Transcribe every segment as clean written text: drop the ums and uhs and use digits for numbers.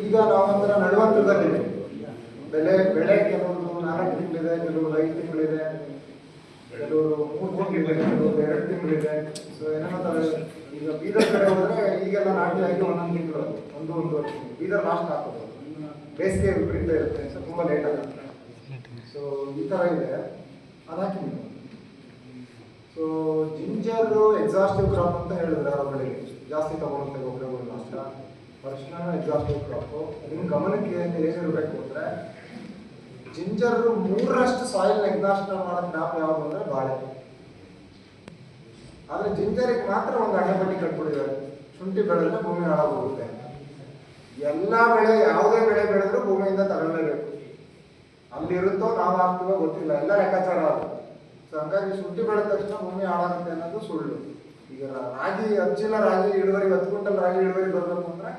ಈಗ ನಾವೊಂಥರ ನಡುವಂತರದಲ್ಲಿದೆ. ಬೆಳೆ ಕೆಲವರು 4 ತಿಂಗಳಿದೆ, ಕೆಲವರು 5 ತಿಂಗಳಿದೆ, ಕೆಲವರು 3 ತಿಂಗಳಿದೆ, ಕೆಲವರು 2 ತಿಂಗಳಿದೆ. ಸೊ ಏನಂತಾರೆ, ಈಗ ಬೀದರ್ ಕಡೆ ಹೋದ್ರೆ ಈಗೆಲ್ಲ ನಾಟಿ ಆಗಿ 1 ತಿಂಗಳು, 1.5 ಬೀದರ್ ಲಾಸ್ಟ್ ಹಾಕೋದು. ಬೇಸಿಗೆ ವಿಪರೀತ ಇರುತ್ತೆ, ಸೊ ತುಂಬ ಲೇಟ್ ಆಗುತ್ತೆ. ಸೊ ಈ ಥರ ಇದೆ, ಅದು ಹಾಕಿ. ಸೊ ಜಿಂಜರು ಎಕ್ಸಾಸ್ಟಿವ್ ಕ್ರಾಪ್ ಅಂತ ಹೇಳಿದ್ರೆ ಅವರಿಗೆ ಜಾಸ್ತಿ ತಗೊಳುತ್ತೆ ಗೊಬ್ಬರಗಳು ಅಷ್ಟ. ಅರಿಶಿನ ಎಕ್ಸಾಸ್ಟಿವ್ ಕ್ರಾಪು. ನಿಮ್ಮ ಗಮನಕ್ಕೆ ಏನಿರಬೇಕು ಅಂದರೆ, ಜಿಂಜರ್ 3ರಷ್ಟು ಸಾಯಿಲ್ ಎಗ್ನಾಸ್ಟ್ ಮಾಡೋ ಕ್ರಾಪ್ ಯಾವುದು ಅಂದರೆ ಬಾಳೆ. ಆದರೆ ಜಿಂಜರಿಗೆ ಮಾತ್ರ ಒಂದು ಅಡ್ಡಪಟ್ಟಿ ಕಟ್ಬಿಟ್ಟಿದ್ದಾರೆ. ಶುಂಠಿ ಬೆಳೆದ್ರೆ ಭೂಮಿ ಹಾಳಾಗೋಗುತ್ತೆ. ಎಲ್ಲ ಬೆಳೆ, ಯಾವುದೇ ಬೆಳೆ ಬೆಳೆದ್ರೂ ಭೂಮಿಯಿಂದ ತಗೊಳ್ಳೇಬೇಕು. ಅಲ್ಲಿರುತ್ತೋ ನಾವು ಹಾಕ್ತೀವೋ ಗೊತ್ತಿಲ್ಲ, ಎಲ್ಲ ಲೆಕ್ಕಾಚಾರ ಆಗುತ್ತೆ. ಸೊ ಹಂಗಾಗಿ ಶುಂಠಿ ಬೆಳೆದ ತಕ್ಷಣ ಭೂಮಿ ಹಾಳಾಗುತ್ತೆ ಅನ್ನೋದು ಸುಳ್ಳು. ಈಗ ರಾಗಿ ಹಚ್ಚಿಲ್ಲ, ರಾಗಿ ಇಳುವರಿ 10 ಕ್ವಿಂಟಲ್ ರಾಗಿ ಇಳುವರಿ ಬರಬೇಕು ಅಂದರೆ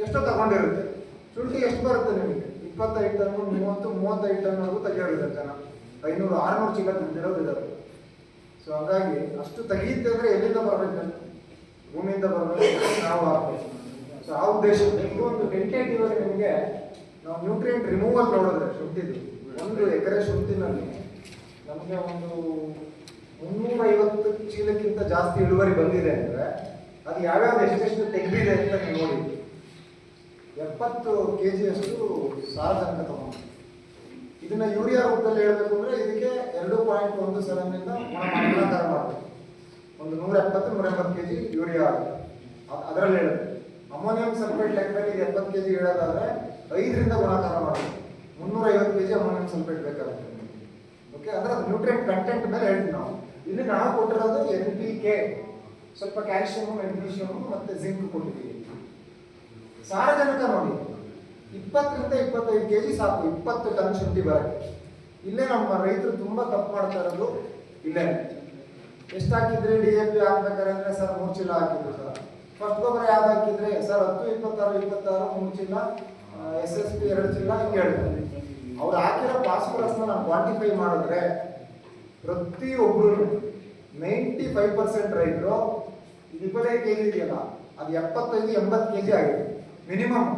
ಎಷ್ಟೋ ತಗೊಂಡಿರುತ್ತೆ. ಶುಂಠಿ ಎಷ್ಟು ಬರುತ್ತೆ ನಿಮಗೆ? 25 ಟನ್, 30-35 ಟನ್ವರೆಗೂ ತೆಗಿಯೋರಿದ್ದಾರೆ ಜನ. 500-600 ಚೀಲ ತಿಂದಿರೋದಿದ್ದಾರೆ. ಸೊ ಹಾಗಾಗಿ ಅಷ್ಟು ತೆಗೆಯುತ್ತೆ ಅಂದರೆ ಎಲ್ಲಿಂದ ಬರಬೇಕು? ಭೂಮಿಯಿಂದ ಬರಬೇಕು, ನಾವು ಹಾಕ್ಬೇಕು. ಸೊ ಆ ಉದ್ದೇಶ. ಇದು ಒಂದು ಟೆಂಟೇಟಿವ್ ಆಗಿ ನಿಮಗೆ ನಾವು ನ್ಯೂಟ್ರಿಯೆಂಟ್ ರಿಮೂವಲ್ ನೋಡಿದ್ರೆ ಶುಂಠಿದು 1 ಎಕರೆ ಶುಂಠಿನಲ್ಲಿ ನಮಗೆ ಒಂದು 350 ಚೀಲಕ್ಕಿಂತ ಜಾಸ್ತಿ ಇಳುವರಿ ಬಂದಿದೆ ಅಂದರೆ ಅದು ಯಾವ್ಯಾವ್ದು ಎಷ್ಟೆಷ್ಟು ತೆಗೆದಿದೆ ಅಂತ ನೀವು ನೋಡಿ. 70 kg ಸಾರಜನಕ ತಗೊಂಡು, ಇದನ್ನ ಯೂರಿಯಾ ರೂಪದಲ್ಲಿ ಹೇಳಬೇಕು ಅಂದರೆ ಇದಕ್ಕೆ 2.17 ಗುಣಾಕಾರ ಮಾಡಬೇಕು. ಒಂದು 170-180 kg ಯೂರಿಯಾ ಆಗುತ್ತೆ. ಅದರಲ್ಲಿ ಹೇಳುತ್ತೆ. ಅಮೋನಿಯಂ ಸಲ್ಫೇಟ್ ಲೆಕ್ಕದಲ್ಲಿ 70 kg ಹೇಳೋದಾದ್ರೆ 5ರಿಂದ ಗುಣಾಕಾರ ಮಾಡಬೇಕು. 350 kg ಅಮೋನಿಯಂ ಸಲ್ಫೇಟ್ ಬೇಕಾಗುತ್ತೆ. ಓಕೆ, ಅಂದ್ರೆ ಅದು ನ್ಯೂಟ್ರಿಯೆಂಟ್ ಕಂಟೆಂಟ್ ಮೇಲೆ ಹೇಳ್ತೀವಿ ನಾವು. ಇಲ್ಲಿ ನಾವು ಕೊಟ್ಟಿರೋದು NPK, ಸ್ವಲ್ಪ ಕ್ಯಾಲ್ಸಿಯಂ, ಮೆಗ್ನೀಷಿಯಂ ಮತ್ತೆ ಜಿಂಕ್ ಕೊಟ್ಟಿದ್ದೀವಿ. ಸಾರಜನಕ ನೋಡಿ, 20-25 kg ಸಾಕು 20 ಟನ್ ಶುಂಠಿ ಬರಕ್ಕೆ. ಇಲ್ಲೇ ನಮ್ಮ ರೈತರು ತುಂಬಾ ತಪ್ಪು ಮಾಡ್ತಾ ಇರೋದು ಇಲ್ಲೇ. ಎಷ್ಟು ಹಾಕಿದ್ರಿ DAP ಹಾಕ್ಬೇಕಾದ್ರೆ ಅಂದ್ರೆ ಸರ್ 3 ಚೀಲ ಹಾಕಿದ್ರು ಸರ್. ಫಸ್ಟ್ ಗೊಬ್ಬರ ಯಾವ್ದು ಹಾಕಿದ್ರೆ ಸರ್ 10-26-26 3 ಚೀಲ, SSP 2 ಚೀಲ ಹಿಂಗೆ ಹೇಳ್ತಾರೆ. ಅವ್ರು ಹಾಕಿರೋ ಫಾಸ್ಫರಸ್ನ ನಾನು ಕ್ವಾಂಟಿಫೈ ಮಾಡಿದ್ರೆ ಪ್ರತಿಯೊಬ್ಬರು 95% ರೈತರು 25 kg ಇದೆಯಲ್ಲ ಅದು 75-80 kg ಆಗಿದೆ ಮಿನಿಮಮ್.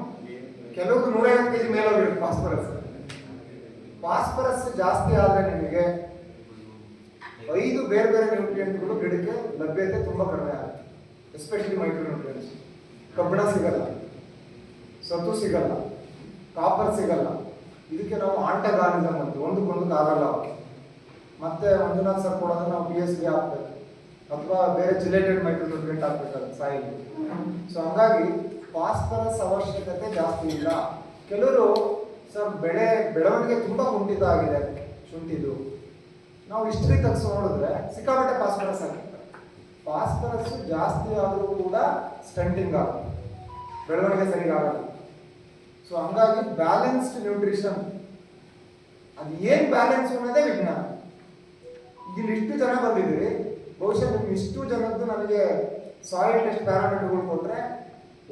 ಕೆಲವರು 150 kg ಮೇಲೆ ಹೋಗಿರುತ್ತೆ ಫಾಸ್ಫರಸ್. ಫಾಸ್ಫರಸ್ ಜಾಸ್ತಿ ಆದರೆ ನಿಮಗೆ 5 ಬೇರೆ ಬೇರೆ ನ್ಯೂಟ್ರಿಯೆಂಟ್ಗಳು ಗಿಡಕ್ಕೆ ಲಭ್ಯತೆ ತುಂಬ ಕಡಿಮೆ ಆಗುತ್ತೆ. Especially micro nutrients. ಕಬ್ಬಿಣ ಸಿಗಲ್ಲ, ಸತು ಸಿಗಲ್ಲ, ಕಾಪರ್ ಸಿಗಲ್ಲ. ಇದಕ್ಕೆ ನಾವು ಆಂಟಗಾನಿಸಮ್ ಅಂತ ಒಂದಕ್ಕೊಂದಕ್ಕೆ ಆಗಲ್ಲ. ಮತ್ತೆ ಮಂಜುನಾಥ್ ಸರ್ ಕೊಡೋದ್ರೆ ನಾವು PSB ಹಾಕ್ಬೇಕು ಅಥವಾ ಬೇರೆ ಜಿಲೇಟೆಡ್ ಮೈಕ್ರೋ ನ್ಯೂಟ್ರಿಯೆಂಟ್ ಹಾಕ್ಬೇಕಾದ್ರೆ ಸಾಯಿಲ್. ಸೊ ಹಂಗಾಗಿ ಫಾಸ್ಫರಸ್ ಅವಶ್ಯಕತೆ ಜಾಸ್ತಿ ಇಲ್ಲ. ಕೆಲವರು ಸರ್ ಬೆಳವಣಿಗೆ ತುಂಬಾ ಕುಂಠಿತ ಆಗಿದೆ ಶುಂಠಿದು, ನಾವು ಹಿಸ್ಟ್ರಿ ತೆಗೆಸಿ ನೋಡಿದ್ರೆ ಸಿಕ್ಕಾಪಟ್ಟೆ ಫಾಸ್ಫರಸ್ ಹಾಕಿರ್ತಾರೆ. ಫಾಸ್ಫರಸ್ ಜಾಸ್ತಿ ಆದರೂ ಕೂಡ ಸ್ಟಂಟಿಂಗ್ ಆಗುತ್ತೆ, ಬೆಳವಣಿಗೆ ಸರಿಗಾಗಲ್ಲ. ಸೊ ಹಂಗಾಗಿ ಬ್ಯಾಲೆನ್ಸ್ಡ್ ನ್ಯೂಟ್ರಿಷನ್, ಅದು ಏನು ಬ್ಯಾಲೆನ್ಸ್ ಅನ್ನೋದೇ ವಿಜ್ಞಾನ. ಇಲ್ಲಿ ಇಷ್ಟು ಜನ ಬಂದಿದ್ದೀರಿ, ಬಹುಶಃ ನಿಮ್ಗೆ ಇಷ್ಟು ಜನದ್ದು ನನಗೆ ಸಾಯಿಲ್ ಟೆಸ್ಟ್ ಪ್ಯಾರಾಮೀಟರ್ಗಳು ಕೊಟ್ಟರೆ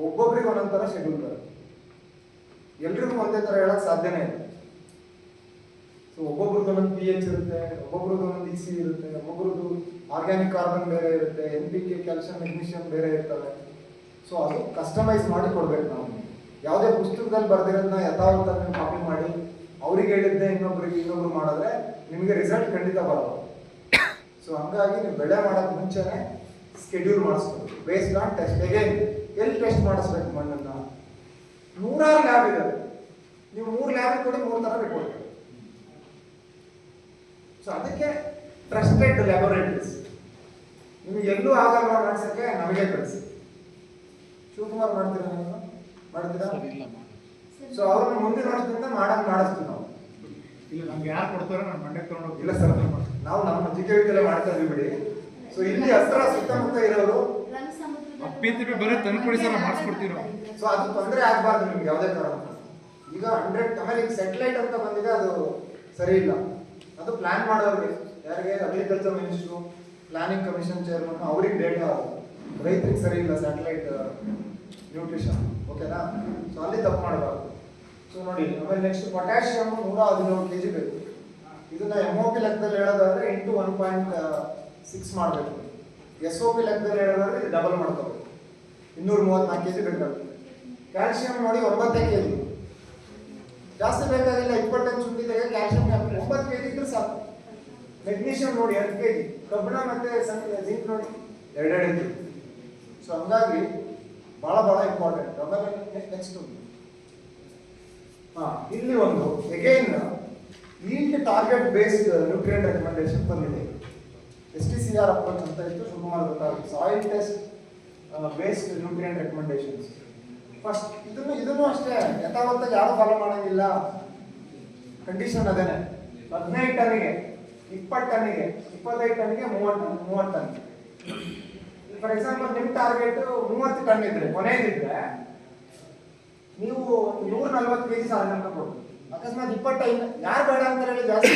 ಒಬ್ಬೊಬ್ರಿಗೆ ಒಂದೊಂದು ಥರ ಶೆಡ್ಯೂಲ್ ಬರುತ್ತೆ. ಎಲ್ರಿಗೂ ಒಂದೇ ಥರ ಹೇಳಕ್ ಸಾಧ್ಯನೇ ಇಲ್ಲ. ಸೊ ಒಬ್ಬೊಬ್ರದ್ದು ಒಂದೊಂದು pH ಇರುತ್ತೆ, ಒಬ್ಬೊಬ್ರದ್ದು ಒಂದೊಂದು EC ಇರುತ್ತೆ, ಒಬ್ಬೊಬ್ರದ್ದು ಆರ್ಗ್ಯಾನಿಕ್ ಕಾರ್ಬನ್ ಬೇರೆ ಇರುತ್ತೆ, NPK, ಕ್ಯಾಲ್ಸಿಯಂ, ಮೆಗ್ನೀಷಿಯಂ ಬೇರೆ ಇರ್ತವೆ. ಸೊ ಅದು ಕಸ್ಟಮೈಸ್ ಮಾಡಿ ಕೊಡ್ಬೇಕು ನಾವು. ಯಾವುದೇ ಪುಸ್ತಕದಲ್ಲಿ ಬರ್ದಿರೋದನ್ನ ಯಥಾವತ್ತಾಗಿ ಕಾಪಿ ಮಾಡಿ ಅವ್ರಿಗೆ ಹೇಳಿದ್ದೆ ಇನ್ನೊಬ್ರು ಮಾಡಿದ್ರೆ ನಿಮಗೆ ರಿಸಲ್ಟ್ ಖಂಡಿತ ಬರಲ್ಲ. ಸೊ ಹಂಗಾಗಿ ನೀವು ಬೆಳೆ ಮಾಡೋಕ್ಕೆ ಮುಂಚೆನೆ ಸ್ಕೆಡ್ಯೂಲ್ ಮಾಡಿಸ್ಬೇಕು ಬೇಸ್ಡ್ ಆನ್ ಟೆಸ್ಟ್. ಅಗೇನ್ ಎಲ್ಲಿ ಟೆಸ್ಟ್ ಮಾಡಿಸ್ಬೇಕು ಮಣ್ಣನ್ನ? 100 ಲ್ಯಾಬ್ ಇದೆ. ನೀವು 3 ಲ್ಯಾಬ್ ಕೊಡಿ 3 ಥರ ರಿಪೋರ್ಟ್. ಸೊ ಅದಕ್ಕೆ ಟ್ರಸ್ಟೆಡ್ ಲ್ಯಾಬೋರೇಟರೀಸ್. ನಿಮಗೆ ಎಲ್ಲೂ ಆಗಲ್ಲ ಮಾಡಿಸೋಕ್ಕೆ ನಮಗೆ ಕಳಿಸಿ. ಶಿವಕುಮಾರ್ ಮಾಡ್ತೀರಾ? ನೀವು ಮಾಡ್ತೀರಾ? ಸೊ ಅವ್ರನ್ನ ಮುಂದಿನ ವರ್ಷದಿಂದ ಮಾಡಿಸ್ತೀವಿ ನಾವು. ಇಲ್ಲ, ನಮ್ಗೆ ಯಾರು ಕೊಡ್ತಾರೋ ನಾನು ಮಂಡ್ಯಕ್ಕೆ ತಗೊಂಡೋಗಿ. ಇಲ್ಲ ಸರ್, ನಾವು ನಮ್ಮ ಜಿಕೆವಿಕೆಲ್ಲ ಮಾಡ್ತಾ ಇದೀವಿ ಬಿಡಿ. ಸೊ ಇಲ್ಲಿ ಹತ್ರ ಸುತ್ತಮುತ್ತ ಇರೋರು PTP ಬರೀ ತಂದ್ಕೊಡಿ ಸರ್, ಮಾಡಿಸ್ಕೊಡ್ತೀವಿ ನಾವು. ಸೊ ಅದು ತೊಂದರೆ ಆಗಬಾರ್ದು ನಿಮ್ಗೆ ಯಾವುದೇ ಕಾರಣ. ಈಗ 100 ಆಮೇಲೆ ಈಗ ಸೆಟಲೈಟ್ ಅಂತ ಬಂದಿದೆ, ಅದು ಸರಿ ಇಲ್ಲ. ಅದು ಪ್ಲಾನ್ ಮಾಡೋರಿಗೆ, ಯಾರಿಗೆ agriculture minister, planning commission chairman, ಅವ್ರಿಗೆ ಡೇಟಾ ರೈತರಿಗೆ ಸರಿ ಇಲ್ಲ ಸ್ಯಾಟಲೈಟ್ ನ್ಯೂಟ್ರಿಷನ್. ಓಕೆನಾ? ಸೊ ಅಲ್ಲಿ ತಪ್ಪು ಮಾಡಬಾರ್ದು. ಸೊ ನೋಡಿ, ಆಮೇಲೆ ನೆಕ್ಸ್ಟ್ ಪೊಟ್ಯಾಷಿಯಮ್ 117 kg ಬೇಕು. ಇದನ್ನ MOP ಲೆಕ್ಕದಲ್ಲಿ ಹೇಳೋದಾದ್ರೆ ಇಂಟು 1.6 ಮಾಡಬೇಕು. SOP ಲೆಕ್ಕದಲ್ಲಿ ಹೇಳೋದಾದ್ರೆ ಇದು ಡಬಲ್ ಮಾಡ್ಕೋಬೇಕು. 234 kg ಬೇಕಾಗುತ್ತೆ. ಕ್ಯಾಲ್ಸಿಯಂ ನೋಡಿ 9 kg. ಜಾಸ್ತಿ ಬೇಕಾಗಿಲ್ಲ, 20 ಶುಂಠಿಗೆ ಕ್ಯಾಲ್ಸಿಯಂ 9 kg ಇದ್ರೆ ಸಾಕು. ಮೆಗ್ನೀಷಿಯಂ ನೋಡಿ 2 kg, ಕಬ್ಬಿಣ ಮತ್ತೆ ಜಿಂಕ್ ನೋಡಿ 2 kg. ಸೊ ಹಂಗಾಗಿ ಬಹಳ ಇಂಪಾರ್ಟೆಂಟ್. ಆಮೇಲೆ ನೆಕ್ಸ್ಟ್ ಇಲ್ಲಿ ಒಂದು again yield target based nutrient recommendation ಬಂದಿದೆ. STCR ಅಪ್ರೋಚ್ ಅಂತ ಇತ್ತು, ಸುಮಾರು ಗೊತ್ತಾಗುತ್ತೆ. Soil test based nutrient recommendations. First ಇದನ್ನು ಅಷ್ಟೇ ಯಥಾವತ್ತಾಗಿ ಯಾರು ಫಾಲೋ ಮಾಡಂಗಿಲ್ಲ. ಕಂಡೀಷನ್ ಅದೇನೆ, 15 ಟನ್ನಿಗೆ 20 ಟನ್ನಿಗೆ 25 ಟನ್ನಿಗೆ 30 ಟನ್. ಫಾರ್ ಎಕ್ಸಾಂಪಲ್ ನಿಮ್ಮ ಟಾರ್ಗೆಟ್ 30 ಟನ್ ಇದ್ರೆ ಕೊನೆಯದಿದ್ರೆ ನೀವು 140 kg ಸಾಧನೆ ಕೊಡ್ಬೋದು. ಅಕಸ್ಮಾತ್ 25 ಯಾರು ಬೇಡ ಅಂತ ಹೇಳಿ ಜಾಸ್ತಿ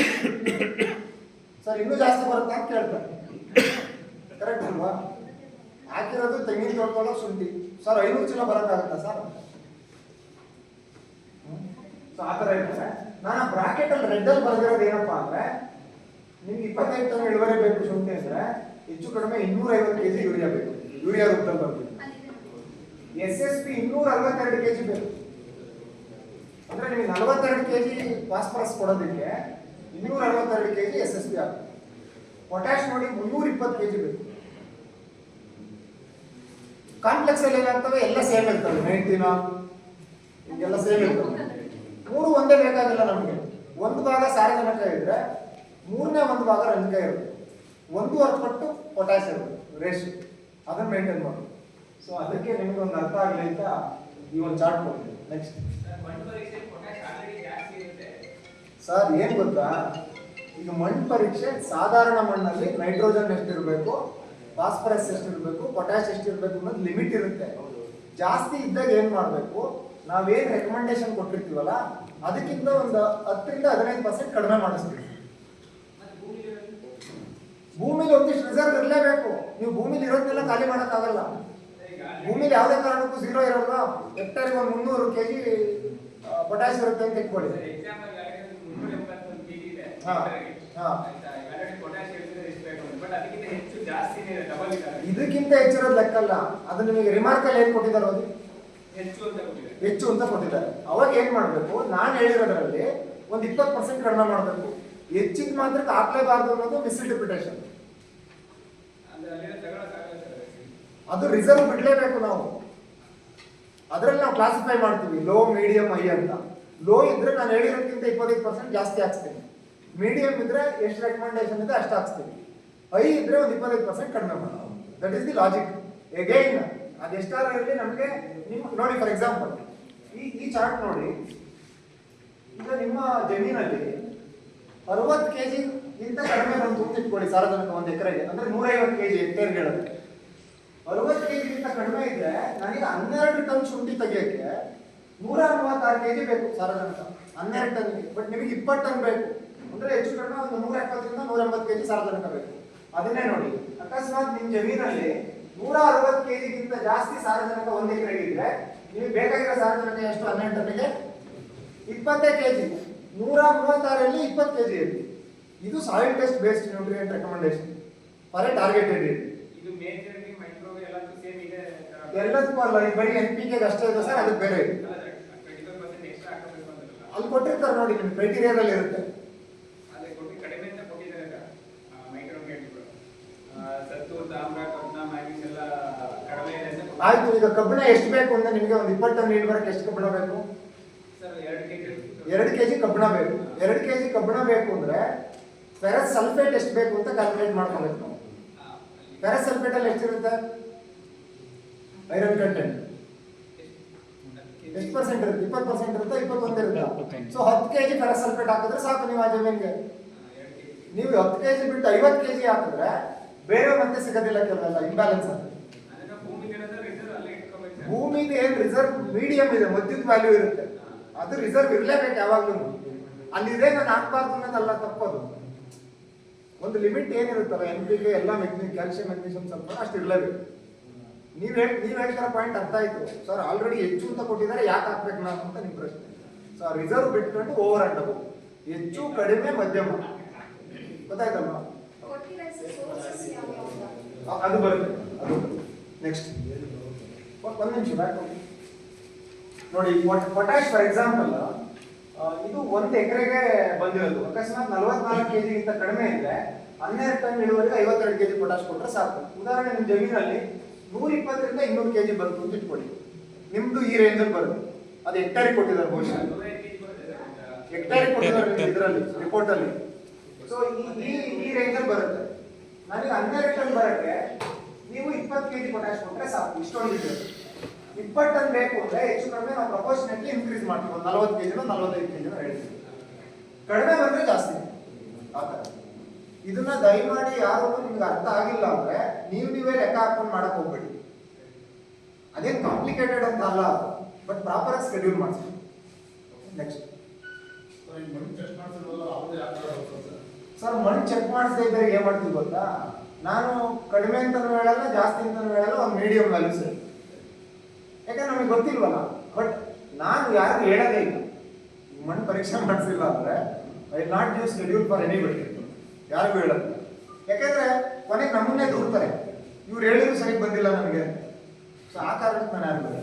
ಸರ್ ಇನ್ನೂ ಜಾಸ್ತಿ ಬರುತ್ತಾ ಅಂತ ಕೇಳ್ತಾರೆ. ಕರೆಕ್ಟ್ ಅಲ್ವಾ? ಹಾಕಿರೋದು ತೆಂಗಿನ ತೋಟದೊಳಗೆ ಶುಂಠಿ ಸರ್ 500 ಚೀಲ ಬರೋಕ್ಕಾಗುತ್ತಾ ಸರ್? ಸೊ ಆ ಥರ ಇರ್ತದೆ. ನಾನು ಬ್ರಾಕೆಟ್ ಅಲ್ಲಿ ರೆಡ್ ಅಲ್ಲಿ ಬರೆದಿರೋದು ಏನಪ್ಪಾ ಅಂದ್ರೆ, ನಿಮ್ಗೆ 25 ಟನ್ ಇಳುವರಿ ಬೇಕು ಶುಂಠಿ ಅಂದ್ರೆ ಹೆಚ್ಚು ಕಡಿಮೆ 250 kg ಯೂರಿಯಾ ಬೇಕು. ಯೂರಿಯಾ ರೂಪದಲ್ಲಿ ಬರ್ತೀವಿ. SSP 262 kg ಬೇಕು. ಅಂದ್ರೆ ನಿಮಗೆ 42 kg ಫಾಸ್ಫರಸ್ ಕೊಡೋದಕ್ಕೆ 262 kg SSP ಆಗುತ್ತೆ. ಪೊಟ್ಯಾಶ್ ನೋಡಿ 320 kg ಬೇಕು. ಕಾಂಪ್ಲೆಕ್ಸ್ ಅಲ್ಲಿ ಏನಾಗ್ತವೆ, ಎಲ್ಲ ಸೇಮ್ ಇರ್ತವೆ. 19 ಇದೆಲ್ಲ ಸೇಮ್ ಇರ್ತವೆ. 3 ಒಂದೇ ಬೇಕಾಗಿಲ್ಲ ನಮಗೆ. ಒಂದು ಭಾಗ ಸಾರಜನಕ ಇದ್ರೆ 3ನೇ ಒಂದು ಭಾಗ ರಂಜಕ ಇರುತ್ತೆ. 1.5 ಪಟ್ಟು ಪೊಟ್ಯಾಶ್ ಇರುತ್ತೆ ರೇಷಿಯೋ. ಅದನ್ನ ಮೇಂಟೈನ್ ಮಾಡಿ. ಸೊ ಅದಕ್ಕೆ ನಿಮ್ಗೆ ಒಂದು ಅರ್ಥ ಆಗಲಿ ಅಂತ ಈ ಒಂದು ಚಾರ್ಟ್ ಕೊಡ್ತೀನಿ. ನೆಕ್ಸ್ಟ್ ಸರ್ ಏನ್ ಗೊತ್ತಾ, ಈಗ ಮಣ್ಣು ಪರೀಕ್ಷೆ ಸಾಧಾರಣ ಮಣ್ಣಲ್ಲಿ ನೈಟ್ರೋಜನ್ ಎಷ್ಟಿರಬೇಕು, ಫಾಸ್ಫರಸ್ ಎಷ್ಟಿರಬೇಕು, ಪೊಟ್ಯಾಶ್ ಎಷ್ಟಿರಬೇಕು ಅನ್ನೋದು ಲಿಮಿಟ್ ಇರುತ್ತೆ. ಜಾಸ್ತಿ ಇದ್ದಾಗ ಏನ್ ಮಾಡಬೇಕು, ನಾವೇನ್ ರೆಕಮೆಂಡೇಶನ್ ಕೊಟ್ಟಿರ್ತೀವಲ್ಲ ಅದಕ್ಕಿಂತ ಒಂದು 10 ರಿಂದ 15% ಕಡಿಮೆ ಮಾಡಿಸ್ತೀವಿ. ಭೂಮಿಲಿ ಒಂದಿಷ್ಟು ರಿಸರ್ವ್ ಇರಲೇಬೇಕು. ನೀವು ಭೂಮಿಲಿ ಇರೋದನ್ನೆಲ್ಲ ಖಾಲಿ ಮಾಡೋಕ್ಕಾಗಲ್ಲ. ಭೂಮಿಲಿ ಯಾವುದೇ ಕಾರಣಕ್ಕೂ 0 ಇರೋಲ್ಲ. ಹೆಕ್ಟರ್ಗೆ ಒಂದು 300 kg ಪೊಟ್ಯಾಶ್ ಇರುತ್ತೆ ಅಂತ ಇಟ್ಕೊಳ್ಳಿ. ಇದಕ್ಕಿಂತ ಹೆಚ್ಚಿರೋದು ಲೆಕ್ಕಲ್ಲ. ಅದು ನಿಮಗೆ ರಿಮಾರ್ಕ್ ಅಲ್ಲಿ ಏನ್ ಕೊಟ್ಟಿದ್ದಾರೆ, ಅದು ಹೆಚ್ಚು ಅಂತ ಕೊಟ್ಟಿದ್ದಾರೆ. ಅವಾಗ ಏನ್ ಮಾಡ್ಬೇಕು, ನಾನು ಹೇಳಿರೋದ್ರಲ್ಲಿ ಒಂದು 20% ಕಡಿಮೆ ಮಾಡಬೇಕು. ಹೆಚ್ಚಿದ ಮಾತ್ರ ಹಾಕ್ಲೇಬಾರ್ದು ಅನ್ನೋದು ಮಿಸ್ಇಂಟರ್ಪ್ರಿಟೇಷನ್. ಅದು ರಿಸರ್ವ್ ಬಿಡ್ಲೇಬೇಕು ನಾವು. ಅದ್ರಲ್ಲಿ ನಾವು ಕ್ಲಾಸಿಫೈ ಮಾಡ್ತೀವಿ ಲೋ, ಮೀಡಿಯಂ, ಹೈ ಅಂತ. ಲೋ ಇದ್ರೆ ನಾನು ಹೇಳಿರೋದಕ್ಕಿಂತ 25% ಜಾಸ್ತಿ ಹಾಕ್ಸ್ತೀನಿ. ಮೀಡಿಯಂ ಇದ್ರೆ ಎಷ್ಟು ರೆಕಮೆಂಡೇಶನ್ ಇದೆ ಅಷ್ಟು ಹಾಕ್ಸ್ತೀನಿ. ಹೈ ಇದ್ರೆ ಒಂದು 25% ಕಡಿಮೆ ಮಾಡೋದು. That is the logic. Again ಅದೆಷ್ಟಾರ ಇರಲಿ ನಮಗೆ ನೋಡಿ. ಫಾರ್ ಎಕ್ಸಾಂಪಲ್ ಈ ಚಾರ್ಟ್ ನೋಡಿ. ಈಗ ನಿಮ್ಮ ಜಮೀನಲ್ಲಿ 60 kg ಗಿಂತ ಕಡಿಮೆ ಬಂತು ಅಂತ ಇಟ್ಕೊಳ್ಳಿ ಸಾರಜನಕ ಒಂದು ಎಕರೆಗೆ. ಅಂದ್ರೆ 150 kg ಹೆಕ್ಟೇರ್ಗೆ ಹೇಳುತ್ತೆ. 60 kg ಗಿಂತ ಕಡಿಮೆ ಇದ್ರೆ ನನಗೆ 12 ಟನ್ ಶುಂಠಿ ತೆಗಿಯೋಕ್ಕೆ 136 kg ಬೇಕು ಸಾರಜನಕ 12 ಟನ್ಗೆ. ಬಟ್ ನಿಮಗೆ 20 ಟನ್ ಬೇಕು ಅಂದ್ರೆ ಹೆಚ್ಚು ಕಡಿಮೆ ಒಂದು 170 ರಿಂದ 180 kg ಸಾರಜನಕ ಬೇಕು. ಅದನ್ನೇ ನೋಡಿ, ಅಕಸ್ಮಾತ್ ನಿಮ್ಮ ಜಮೀನಲ್ಲಿ 160 kg ಗಿಂತ ಜಾಸ್ತಿ ಸಾರಜನಕ ಒಂದು ಎಕರೆಗೆ ಇದ್ರೆ ನಿಮಗೆ ಬೇಕಾಗಿರೋ ಸಾರಜನಕ ಎಷ್ಟು? 12 ಟನ್ಗೆ 20 kg. 136ರಲ್ಲಿ 20 kg ಇರುತ್ತೆ. ಇದು soil test based nutrient recommendation for A targeted area. ಇದು ಮೇಜರ್ಲಿ ಮೈಕ್ರೋ ಎಲ್ಲದೂ ಸೇಮ್ ಇದೆ. ಎಲ್ಲದಕ್ಕೂ ಅಲ್ಲ, ಇದು ಬರೀ NPK ಅಷ್ಟೇ ಇದೆ ಸರ್, ಅದಕ್ಕೆ ಬೇರೆ ಇದೆ. 25% ಎಕ್ಸ್ಟ್ರಾ ಹಾಕಬೇಕು ಅಂತ ಅಲ್ಲಿ ಕೊಟ್ಟಿರ್ತಾರೆ ನೋಡಿ, ನಿಮ್ಮ ಕ್ರೈಟೀರಿಯಾದಲ್ಲಿ ಇರುತ್ತೆ. ಅದೇ ಕೊಟ್ಟು ಕಡಿಮೆ ಅಂತ ಕೊಟ್ಟಿದ್ದಾರೆ ಮೈಕ್ರೋ ನ್ಯೂಟ್ರಿಯೆಂಟ್ಗಳು. ಸತ್ತು, ತಾಮ್ರ, ಕಬ್ಬಿಣ, ಮ್ಯಾಗ್ನೀಸ್ ಎಲ್ಲ ಕಡಿಮೆ ಇದೆ ಅಂತ. ಆಯ್ತು, ಈಗ ಕಬ್ಬಿಣ ಎಷ್ಟು ಬೇಕು ಅಂದ್ರೆ ನಿಮಗೆ ಒಂದು 20 ಟನ್ ನೀರು ಬರಕ್ಕೆ ಎಷ್ಟು ಕಬ್ಬಿಣ ಬೇಕು ಸರ್? 2 kg ಕಬ್ಬಿಣ ಬೇಕು. 2 kg ಕಬ್ಬಿಣ ಬೇಕು ಅಂದ್ರೆ ಫೆರಸ್ ಸಲ್ಫೇಟ್ ಎಷ್ಟು ಬೇಕು ಅಂತ ಕ್ಯಾಲ್ಕುಲೇಟ್ ಮಾಡ್ಕೋಬೇಕು ನಾವು. ಫೆರಸ್ ಸಲ್ಫೇಟ್ ಅಲ್ಲಿ ಎಷ್ಟಿರುತ್ತೆ? ಐರನ್ ಕಂಟೆಂಟ್ ಎಷ್ಟು ಪರ್ಸೆಂಟ್ ಇರುತ್ತೆ? 20% ಇರುತ್ತೆ, 21 ಇರುತ್ತೆ. ಸೊ 10 kg ಫೆರಸ್ ಸಲ್ಫೇಟ್ ಹಾಕಿದ್ರೆ ಸಾಕು ನೀವು ಆ ಜಮೀನಿಗೆ. ನೀವು 10 kg ಬಿಟ್ಟು 50 kg ಹಾಕಿದ್ರೆ ಬೇರೆ ಮತ್ತೆ ಸಿಗೋದಿಲ್ಲ, ಕೆಲವೆಲ್ಲ ಇಂಬ್ಯಾಲೆನ್ಸ್ ಆಗುತ್ತೆ. ಭೂಮಿದು ಏನ್ ರಿಸರ್ವ್ ಮೀಡಿಯಂ ಇದೆ, ಮಧ್ಯದ ವ್ಯಾಲ್ಯೂ ಇರುತ್ತೆ. ಅದು ರಿಸರ್ವ್ ಇರಲೇಬೇಕು ಯಾವಾಗ್ಲೂ. ಅಲ್ಲಿದೆ ನಾನು ಹಾಕ್ಬಾರ್ದು ಅನ್ನೋದಲ್ಲ ತಪ್ಪದು. ಒಂದು ಲಿಮಿಟ್ ಏನಿರುತ್ತಲ್ಲ, NPK ಎಲ್ಲ ಕ್ಯಾಲ್ಸಿಯಂ, ಮೆಗ್ನೀಷಿಯಂ ಸ್ವಲ್ಪ ಅಷ್ಟು ಇರಲೇಬೇಕು. ನೀವು ಹೇಳ್ತಾರ ಪಾಯಿಂಟ್ ಅರ್ಥ ಆಯ್ತು ಸರ್. ಆಲ್ರೆಡಿ ಹೆಚ್ಚು ಅಂತ ಕೊಟ್ಟಿದ್ದಾರೆ, ಯಾಕೆ ಹಾಕ್ಬೇಕು ನಾನು ಅಂತ ನಿಮ್ಮ ಪ್ರಶ್ನೆ. ಸೊ ರಿಸರ್ವ್ ಬಿಟ್ಕೊಂಡು ಓವರ್ ಅಂಡ್ ಅಬೌವ್, ಹೆಚ್ಚು ಕಡಿಮೆ ಮಧ್ಯಮ, ಗೊತ್ತಾಯ್ತಲ್ವಾ? ಅದು ಬರುತ್ತೆ. ಅದು ನೆಕ್ಸ್ಟ್ ಒಂದು ನಿಮಿಷ ಬ್ಯಾಕ್ ನೋಡಿ. ಪೊಟ್ಯಾಶ್ ಫಾರ್ ಎಕ್ಸಾಂಪಲ್ ಇದು 1 ಎಕರೆಗೆ ಬಂದಿರೋದು. ಅಕಸ್ಮಾತ್ 44 ಕೆಜಿಗಿಂತ ಕಡಿಮೆ ಇದ್ರೆ 12 ಟನ್ ಇಳುವರಿಗೆ 52 ಕೆಜಿ ಪೊಟಾಶ್ ಕೊಟ್ಟರೆ ಸಾಕು. ಉದಾಹರಣೆ ನಿಮ್ಮ ಜಮೀನಲ್ಲಿ 120 ರಿಂದ 200 ಕೆಜಿ ಬಂತು ಅಂತ ಇಟ್ಕೊಳ್ಳಿ, ನಿಮ್ದು ಈ ರೇಂಜಲ್ಲಿ ಬರುತ್ತೆ. ಅದು ಹೆಕ್ಟೇರಿಗೆ ಕೊಟ್ಟಿದ್ದಾರೆ ಬಹುಶಃ, ಹೆಕ್ಟೇರಿಗೆ ಕೊಟ್ಟಿದ್ದಾರೆ ಇದರಲ್ಲಿ ರಿಪೋರ್ಟ್ ಅಲ್ಲಿ. ಸೊ ಈ ರೇಂಜಲ್ಲಿ ಬರುತ್ತೆ. ನನಗೆ 12 ಟನ್ ಬರಕ್ಕೆ ನೀವು 20 ಕೆಜಿ ಪೊಟ್ಯಾಶ್ ಕೊಟ್ಟರೆ ಸಾಕು. ಇಷ್ಟೊಂದಿದೆ. 20 ಟನ್ ಬೇಕು ಅಂದ್ರೆ ಹೆಚ್ಚು ಕಡಿಮೆ ನಾವು ಪ್ರಪೋರ್ಷನೇಟ್ಲಿ ಇನ್ಕ್ರೀಸ್ ಮಾಡ್ತೀವಿ. 40 ಕೆಜಿನೋ 45 ಕೆಜಿನೋ ಹೇಳ್ತೀವಿ. ಕಡಿಮೆ ಬಂದ್ರೆ ಜಾಸ್ತಿ ಆ ಥರ. ಇದನ್ನ ದಯಮಾಡಿ ಯಾರು ನಿಮ್ಗೆ ಅರ್ಥ ಆಗಿಲ್ಲ ಅಂದ್ರೆ ನೀವೇ ಲೆಕ್ಕ ಹಾಕೊಂಡು ಮಾಡಕ್ ಹೋಗ್ಬೇಡಿ. ಅದೇನು ಕಾಂಪ್ಲಿಕೇಟೆಡ್ ಅಂತ ಅಲ್ಲ, ಬಟ್ ಪ್ರಾಪರ್ ಆಗಿ ಶೆಡ್ಯೂಲ್ ಮಾಡಿಸಿ. ನೆಕ್ಸ್ಟ್ ಸರ್, ಮಣ್ಣು ಚೆಕ್ ಮಾಡಿಸದೇ ಇದ್ದರೆ ಏನ್ ಮಾಡ್ತೀವಿ ಗೊತ್ತಾ? ನಾನು ಕಡಿಮೆ ಅಂತಾನು ಹೇಳಲ್ಲ, ಜಾಸ್ತಿ ಅಂತಾನು ಹೇಳಲ್ಲ, ಒಂದು ಮೀಡಿಯಂ ವ್ಯಾಲ್ಯೂ ಸರಿ. ಯಾಕಂದ್ರೆ ನಮಗೆ ಗೊತ್ತಿಲ್ವಲ್ಲ. ಬಟ್ ನಾನು ಯಾರು ಹೇಳೋದೇ ಇಲ್ಲ, ಮಣ್ಣು ಪರೀಕ್ಷೆ ಮಾಡಿಸಿಲ್ಲ ಅಂದ್ರೆ I not give schedule for anybody, ಯಾರಿಗೂ ಹೇಳೋದು. ಯಾಕಂದ್ರೆ ಕೊನೆಗೆ ನಮ್ಮನ್ನೇ ದೂರ್ತಾರೆ, ಇವ್ರು ಹೇಳಿದ್ರು ಸರಿ ಬಂದಿಲ್ಲ ನನಗೆ. ಸೊ ಆ ಕಾರಣಕ್ಕೆ ನಾನು ಯಾರು ಬೇಡ.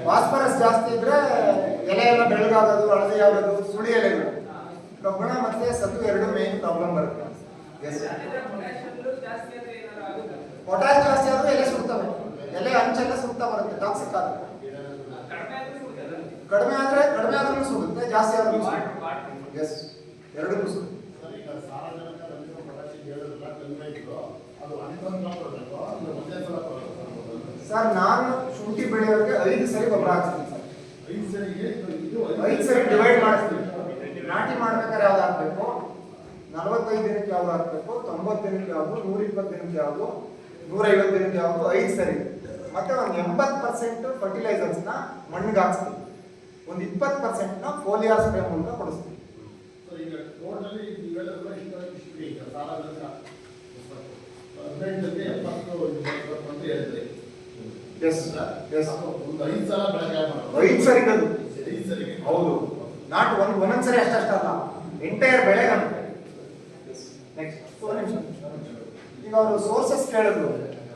ಫಾಸ್ಫರಸ್ ಜಾಸ್ತಿ ಇದ್ರೆ ಎಲೆ ಎಲ್ಲ ಬೆಳಗಾಗೋದು, ಹಳದಿ ಆಗೋದು, ಸುಳಿ ಎಲೆಗಳು, ಕಬ್ಬಣ ಮತ್ತೆ ಸತ್ತು ಎರಡು ಮೇನ್ ಪ್ರಾಬ್ಲಮ್ ಬರುತ್ತೆ. ಪೊಟ್ಯಾಶ್ ಜಾಸ್ತಿ ಆದ್ರೆ ಎಲೆ ಸುಡ್ತವೆ, ಎಲೆ ಅಂಚೆಲ್ಲ ಸುಡ್ತಾ ಬರುತ್ತೆ, ಟಾಕ್ಸಿಕ್ ಆಗುತ್ತೆ. ಕಡಿಮೆ ಆದ್ರೂ ಸುಡುತ್ತೆ, ಜಾಸ್ತಿ ಆದ್ರೂ ಎಸ್, ಎರಡೂ ಸುಡುತ್ತೆ. ಸರ್, ನಾನು ಶುಂಠಿ ಬೆಳೆಯೋರಿಗೆ 5 ಸರಿ ಗೊಬ್ಬರ ಹಾಕ್ತೀನಿ ಸರ್. 5 ಸರಿ ಡಿವೈಡ್ ಮಾಡಿಸ್ತೀನಿ. ನಾಟಿ ಮಾಡ್ಬೇಕಾದ್ರೆ ಯಾವ್ದು ಹಾಕ್ಬೇಕು, 45 ದಿನಕ್ಕೆ ಯಾವ್ದು ಹಾಕ್ಬೇಕು, 90 ದಿನಕ್ಕೆ ಯಾವ್ದು, 120 ದಿನಕ್ಕೆ ಯಾವ್ದು, 150 ದಿನಕ್ಕೆ ಯಾವ್ದು, 5 ಸರಿ. ಮತ್ತೆ ಒಂದು 80% ಫರ್ಟಿಲೈಸರ್ಸ್ ನ ಮಣ್ಣಿಗೆ ಹಾಕ್ಸ್ತೀನಿ, ಒಂದು 20% ಫೋಲಿಯಾರ್ ಸ್ಪ್ರೇ ಮೂಲಕ ಕೊಡಿಸ್ತೀನಿ. ಐದು ಸರಿ ಹೌದು, ನಾಟ್ ಒಂದೊಂದ್ಸರಿ ಅಷ್ಟಲ್ಲ, ಎಂಟೈರ್ ಬೆಳೆ. ಈಗ ಅವರು ಸೋರ್ಸಸ್ ಕೇಳಿದ್ರು.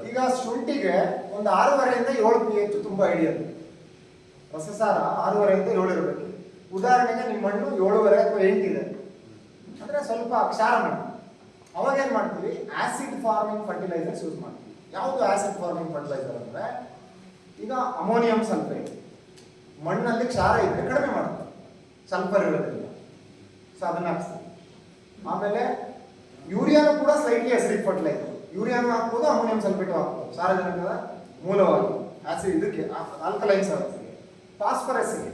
ಈಗ ಶುಂಠಿಗೆ ಒಂದು 6.5 ರಿಂದ 7 pH ತುಂಬಾ ಹಿಡಿಯೋದು. ರಸಸಾರ 6.5 ರಿಂದ 7 ಇರಬೇಕು. ಉದಾಹರಣೆಗೆ ನಿಮ್ಮ ಮಣ್ಣು 7.5 ಅಥವಾ 8 ಇದೆ ಅಂದ್ರೆ ಸ್ವಲ್ಪ ಕ್ಷಾರ ಮಣ್ಣು. ಅವಾಗ ಏನ್ ಮಾಡ್ತೀವಿ, ಆಸಿಡ್ ಫಾರ್ಮಿಂಗ್ ಫರ್ಟಿಲೈಸರ್ಸ್ ಯೂಸ್ ಮಾಡ್ತೀವಿ. ಯಾವುದು ಆಸಿಡ್ ಫಾರ್ಮಿಂಗ್ ಫರ್ಟಿಲೈಸರ್ ಅಂದ್ರೆ, ಈಗ ಅಮೋನಿಯಂ ಸಲ್ಫೇಟ್ ಮಣ್ಣಲ್ಲಿ ಕ್ಷಾರ ಇದ್ರೆ ಕಡಿಮೆ ಮಾಡುತ್ತೆ, ಸಲ್ಫರ್ ಇರೋದ್ರಿಂದ. ಸೊ ಅದನ್ನ ಹಾಕ್ಸ್ತೀವಿ. ಆಮೇಲೆ ಯೂರಿಯಾನು ಕೂಡ ಸ್ಲೈಟ್ಲಿ ಆಸಿಡಿಕ್ ಫರ್ಟಿಲೈಸರ್. ಯೂರಿಯಾನು ಹಾಕ್ಬೋದು, ಅಮೋನಿಯಂ ಸಲ್ಫೇಟ್ ಹಾಕ್ಬೋದು, ಸಾರಜನಕದ ಮೂಲವಾಗಿ ಆಸಿಡ್ ಇದಕ್ಕೆ ಆಲ್ಕಲೈನ್ ಸಾರಸ್ಗೆ. ಫಾಸ್ಫರಸ್ಗೆ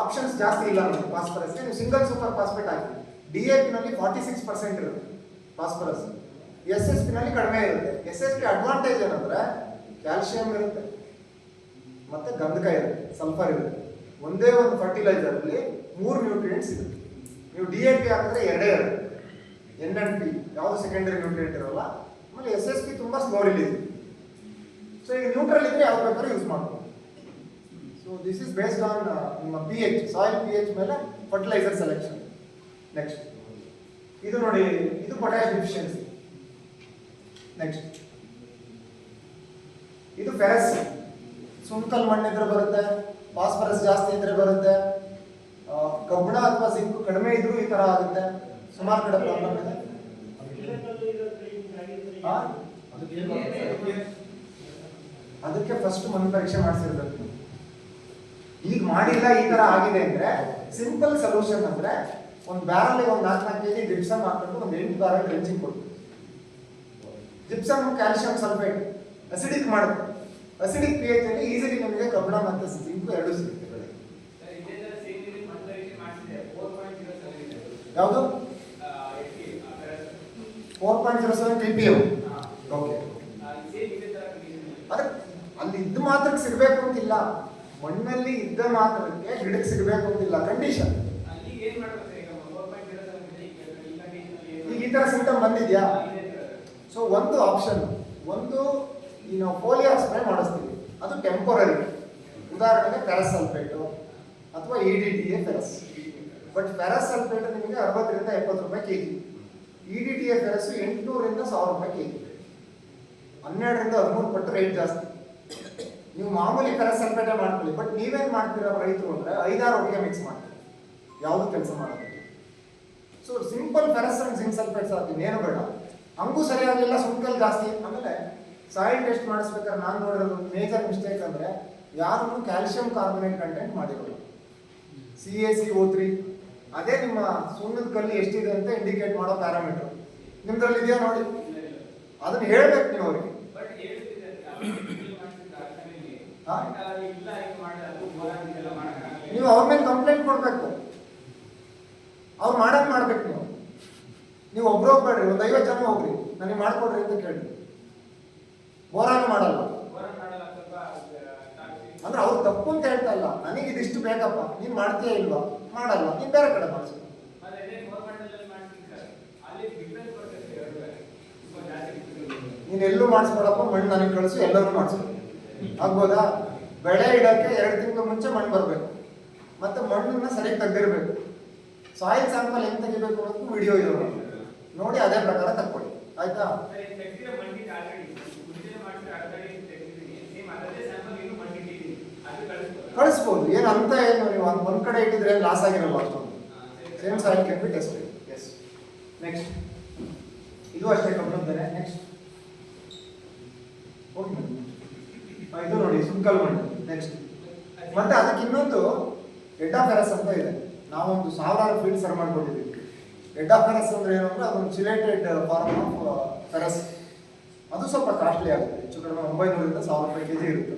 ಆಪ್ಷನ್ಸ್ ಜಾಸ್ತಿ ಇಲ್ಲ ನಮಗೆ. ಫಾಸ್ಫರಸ್ಗೆ ನೀವು ಸಿಂಗಲ್ ಸೂಪರ್ ಫಾಸ್ಫೇಟ್ ಹಾಕಿ. DAP ನಲ್ಲಿ 46% ಇರುತ್ತೆ ಫಾಸ್ಫರಸ್, SSP ನಲ್ಲಿ ಕಡಿಮೆ ಇರುತ್ತೆ. SSP ಅಡ್ವಾಂಟೇಜ್ ಏನಂದ್ರೆ ಕ್ಯಾಲ್ಸಿಯಂ ಇರುತ್ತೆ ಮತ್ತೆ ಗಂಧಕ ಇರುತ್ತೆ, ಸಲ್ಫರ್ ಇರುತ್ತೆ. ಒಂದೇ ಒಂದು ಫರ್ಟಿಲೈಸರ್ ಅಲ್ಲಿ 3 ನ್ಯೂಟ್ರಿಯೆಂಟ್ಸ್ ಇರುತ್ತೆ. ನೀವು DAP ಹಾಕಿದ್ರೆ 2 ಇರುತ್ತೆ, N&P ಯಾವುದು ಸೆಕೆಂಡರಿ ನ್ಯೂಟ್ರಿಯೆಂಟ್ ಇರೋಲ್ಲ. ಆಮೇಲೆ SSP ತುಂಬಾ ಸ್ಲೋ ರಿಲೀಸ್. ಸೊ ಈಗ ನ್ಯೂಟ್ರಲ್ ಇದ್ರೆ ಯಾವ ಬೇಕಾದ್ರೂ ಯೂಸ್ ಮಾಡ್ಬೋದು. So this is based on ನಿಮ್ಮ pH, ಸಾಯಿಲ್ pH ಮೇಲೆ ಫರ್ಟಿಲೈಸರ್ ಸೆಲೆಕ್ಷನ್. ನೆಕ್ಸ್ಟ್ ಇದು ನೋಡಿ, ಇದು ಪೊಟ್ಯಾಶ್ ಡಿಫಿಷಿಯನ್ಸಿ. ನೆಕ್ಸ್ಟ್ ಇದು ಫೆರಸ್. ಸುಂಕಲ್ ಮಣ್ಣಿದ್ರೆ ಬರುತ್ತೆ, ಫಾಸ್ಫರಸ್ ಜಾಸ್ತಿ ಇದ್ರೆ ಬರುತ್ತೆ, ಕಬ್ಬಿಣ ಅಥವಾ ಜಿಂಕ್ ಕಡಿಮೆ ಇದ್ರೂ ಈ ತರ ಆಗುತ್ತೆ. ಸುಮಾರು ಕಡೆ ಪ್ರಾಬ್ಲಮ್ ಇದೆ. ಅದಕ್ಕೆ ಫಸ್ಟ್ ಮಣ್ಣು ಪರೀಕ್ಷೆ ಮಾಡಿಸಿರ್ಬೇಕು. ಈಗ ಮಾಡಿಲ್ಲ, ಈ ತರ ಆಗಿದೆ ಅಂದ್ರೆ ಸಿಂಪಲ್ ಸೊಲ್ಯೂಷನ್ ಅಂದ್ರೆ ಒಂದು ಬ್ಯಾರಲ್ ಒಂದು 4 kg ಜಿಪ್ಸಮ್ ಹಾಕೊಂಡು ಒಂದು 8 ಬ್ಯಾರಲ್ ಡ್ರೆಂಚಿಂಗ್ ಕೊಡ್ತೀವಿ. ಜಿಪ್ಸಮ್ ಕ್ಯಾಲ್ಸಿಯಂ ಸಲ್ಫೇಟ್ ಅಸಿಡಿಕ್ ಮಾಡುತ್ತೆ. ಅಸಿಡಿಕ್ pH ಅಲ್ಲಿ ಈಸಿಲಿ ನಮಗೆ ಕಬ್ಬಿಣ ಮತ್ತು ಜಿಂಕ್ ಎರಡು ಸಿಗುತ್ತೆ. ಯಾವುದು 4.07 ppm. ಓಕೆ, ಅದೇ ಅಲ್ಲಿ ಇದ್ದ ಮಾತ್ರಕ್ಕೆ ಸಿಗಬೇಕು ಅಂತಿಲ್ಲ, ಮಣ್ಣಲ್ಲಿ ಇದ್ದ ಮಾತ್ರಕ್ಕೆ ಗಿಡಕ್ಕೆ ಸಿಗಬೇಕು ಅಂತಿಲ್ಲ, ಕಂಡೀಷನ್. ಈಗ ಈ ತರ ಸಿಂಟಮ್ ಬಂದಿದ್ಯಾ? ಸೊ ಒಂದು ಆಪ್ಷನ್, ಒಂದು ಈ ನಾವು ಫೋಲಿಯಾರ್ ಸ್ಪ್ರೇ ಮಾಡಿಸ್ತೀವಿ, ಅದು ಟೆಂಪರರಿ. ಉದಾಹರಣೆಗೆ ಫೆರಸ್ ಸಲ್ಫೇಟು ಅಥವಾ EDTA ferrous. But ferrous sulphate ನಿಮಗೆ 60 ರಿಂದ 70 ರೂಪಾಯಿ kg, EDTA ಫೆರಸ್ 800 ರಿಂದ 1000 ರೂಪಾಯಿ kg. 12ರಿಂದ 13 ಪಟ್ಟು ರೇಟ್ ಜಾಸ್ತಿ. ನೀವು ಮಾಮೂಲಿ ಫೆರಸ್ ಸಲ್ಫೇಟೇ ಮಾಡ್ಕೊಳ್ಳಿ, ಬಟ್ ನೀವೇನ್ ಮಾಡ್ತೀರಾ ರೈತರು ಅಂದ್ರೆ 5-6 ಒಟ್ಟಿಗೆ ಮಿಕ್ಸ್ ಮಾಡ್ತೀರಿ, ಯಾವುದು ಕೆಲಸ ಮಾಡೋದು. So simple ferrous and zinc sulphate ಸಾಕು, ಏನು ಬೇಡ. ಹಂಗೂ ಸರಿಯಾಗಲಿಲ್ಲ, ಸುಂಕಲ್ ಜಾಸ್ತಿ. ಆಮೇಲೆ ಸಾಯಿಲ್ ಟೆಸ್ಟ್ ಮಾಡಿಸ್ಬೇಕಾದ್ರೆ ನಾನು ನೋಡಿರೋದು ಮೇಜರ್ ಮಿಸ್ಟೇಕ್ ಅಂದ್ರೆ ಯಾರು ಕ್ಯಾಲ್ಸಿಯಂ ಕಾರ್ಬೊನೇಟ್ ಕಂಟೆಂಟ್ ಮಾಡಿರೋದು, CaCO3 ಅದೇ ನಿಮ್ಮ ಸುಣ್ಣದ ಕಲ್ಲಿ ಎಷ್ಟಿದೆ ಅಂತ ಇಂಡಿಕೇಟ್ ಮಾಡೋ ಪ್ಯಾರಾಮೀಟರ್ ನಿಮ್ದ್ರಲ್ಲಿ ಇದೆಯಾ ನೋಡಿ, ಅದನ್ನ ಹೇಳ್ಬೇಕು ನೀವು ಅವ್ರಿಗೆ. ನೀವು ಅವ್ರ ಮೇಲೆ ಕಂಪ್ಲೇಂಟ್ ಕೊಡ್ಬೇಕು, ಅವ್ರು ಮಾಡಕ್ ಮಾಡ್ಬೇಕು. ನೀವು ಒಬ್ರು ಹೋಗ್ಬೇಡ್ರಿ, ಒಂದು 50 ಜನ ಹೋಗ್ರಿ, ನನಗೆ ಮಾಡ್ಕೊಡ್ರಿ ಅಂತ ಕೇಳಿ. ಬೋರಾನು ಮಾಡಲ್ಲ ಅಂದ್ರೆ ಅವ್ರು ತಪ್ಪು ಅಂತ ಹೇಳ್ತಾ ಇಲ್ಲ, ನನಗೆ ಇದಿಷ್ಟು ಬೇಕಪ್ಪ, ನೀನ್ ಮಾಡ್ತೀಯ ಇಲ್ವಾ, ಮಾಡಲ್ಲ, ನೀನ್ ಬೇರೆ ಕಡೆ ಮಾಡಿಸ. ನೀನ್ ಎಲ್ಲೂ ಮಾಡಿಸ್ಕೊಡಪ್ಪ, ಮಣ್ಣು ನನಗೆ ಕಳಿಸು, ಎಲ್ಲರೂ ಮಾಡಿಸ್ಕೊ, ಆಗ್ಬೋದಾ? ಬೆಳೆ ಇಡಕ್ಕೆ 2 ತಿಂಗಳು ಮುಂಚೆ ಮಣ್ಣು ಬರ್ಬೇಕು, ಮತ್ತೆ ಮಣ್ಣನ್ನ ಸರಿಯಾಗಿ ತೆಗೆದಿರ್ಬೇಕು. ಸಾಯಿಲ್ ಸ್ಯಾಂಪಲ್ ಹೆಂಗ್ ತೆಗಿಬೇಕು ಅನ್ನೋದು ವಿಡಿಯೋ ಇದೆ ನೋಡಿ, ಅದೇ ಪ್ರಕಾರ ತಕ್ಕೊಳ್ಳಿ, ಆಯ್ತಾ? ಕಳಿಸ್ಬೋದು, ಏನು ಅಂತ ಏನು ನೀವು ಒಂದ್ ಕಡೆ ಇಟ್ಟಿದ್ರೆ ಲಾಸ್ ಆಗಿರಲ್ಲ ಅಷ್ಟೊಂದು. Same soil can be tested. Yes, next ಇದು ಅಷ್ಟೇ ಕಬ್ಬಣದ್ದೇನೆ. ನೆಕ್ಸ್ಟ್ ಇದು ನೋಡಿ ಸುಂಕಲ್ ಮಣ್ಣು. ನೆಕ್ಸ್ಟ್ ಮತ್ತೆ ಅದಕ್ಕೆ ಇನ್ನೊಂದು ಎಡ್ಡಾಫೆರಸ್ ಅಂತ ಇದೆ, ನಾವೊಂದು 1000 ಫೀಲ್ಡ್ ಸರ್ ಮಾಡ್ಕೊಂಡಿದ್ದೀವಿ. ಎಡ್ಡಾಫೆರಸ್ ಅಂದ್ರೆ ಏನು ಅಂದ್ರೆ ಅದೊಂದು ಚಿಲೇಟೆಡ್ ಫಾರ್ಮ್ ಆಫ್ ಫೆರಸ್. ಅದು ಸ್ವಲ್ಪ ಕಾಸ್ಟ್ಲಿ ಆಗುತ್ತೆ, ಹೆಚ್ಚು ಕಡಿಮೆ 900ರಿಂದ 1000 ರೂಪಾಯಿ ಕೆಜಿ ಇರುತ್ತೆ.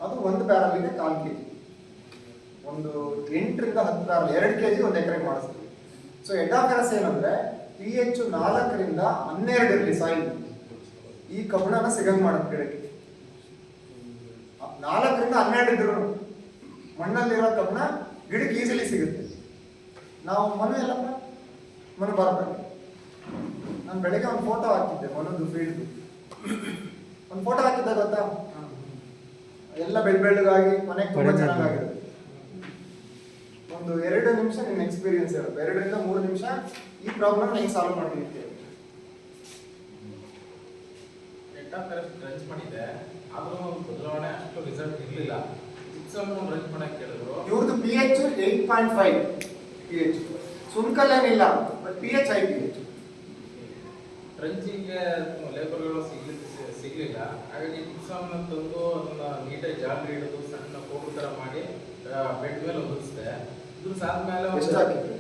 ಅದು ಒಂದು ಬ್ಯಾರಲ್ಗೆ 1/4 kg, ಒಂದು 8ರಿಂದ 10 ಬ್ಯಾರಲ್ 2 kg ಒಂದು ಎಕರೆಗೆ ಮಾಡಿಸ್ತೀವಿ. ಸೊ ಎಡ್ಡಾಫೆರಸ್ ಏನಂದ್ರೆ pH 4ರಿಂದ 12 ಇರಲಿ ಸಾಯಿಲ್, ಈ ಕಬ್ಬಣನ ಸಿಗಂಗ್ ಮಾಡುತ್ತೆ ಗಿಡಕ್ಕೆ. 4ರಿಂದ 12 ಇದ್ರು ಮಣ್ಣಲ್ಲಿರೋ ಕಬ್ಬಣ ಗಿಡಕ್ಕೆ ಈಸಿಲಿ ಸಿಗುತ್ತೆ. ನಾವು ಮನು ಎಲ್ಲಪ್ಪ, ಮನು ಬರಬೇಕು. ನಾನು ಬೆಳಗ್ಗೆ ಒಂದು ಫೋಟೋ ಹಾಕಿದ್ದೆ, ಮನದು ಫೀಲ್ಡ್ ಒಂದು ಫೋಟೋ ಹಾಕಿದ್ದೆ ಗೊತ್ತಾ, ಎಲ್ಲ ಬೆಳ್ಳಗಾಗಿ ಮನೆಗೆ ತುಂಬಾ ಚೆನ್ನಾಗಿರುತ್ತೆ. ಒಂದು 2 ನಿಮಿಷ ನಿನ್ನ ಎಕ್ಸ್ಪೀರಿಯನ್ಸ್ ಇರುತ್ತೆ, 2ರಿಂದ 3 ನಿಮಿಷ ಈ ಪ್ರಾಬ್ಲಮ್ ಹೆಂಗೆ ಸಾಲ್ವ್ ಮಾಡ್ಲಿಕ್ಕೆ. ರಚ್ ಮಾಡಿದೆ, ಆದ್ರೂ ಬದಲಾವಣೆ ಅಷ್ಟು ರಿಸಲ್ಟ್ ಇರಲಿಲ್ಲ. ರಚ್ ಮಾಡಕ್ಕೆ ಕೇಳಿದ್ರು, ಇವ್ರದ್ದು pH 8.5 pH, ಸುಂಕಲ್ ಏನಿಲ್ಲ, ಬಟ್ pH ಹೈ pH. ಟ್ರಂಚಿಂಗ್ಗೆ ಲೇಬರ್ಗಳು ಸಿಗ್ಲಿಲ್ಲ, ಹಾಗಾಗಿ ಜಿಪ್ಸಮ್ ತಂದು ಅದನ್ನ ನೀಟಾಗಿ ಜಾಲರಿ ಹಿಡಿದು ಸಣ್ಣ ಕೋಟು ಥರ ಮಾಡಿ ಬೆಡ್ ಮೇಲೆ ಒದಗಿಸಿದೆ. ಇದು ಸಾದ್ಮೇಲೆ ಎಷ್ಟು ಹಾಕಿದ್ರಿ?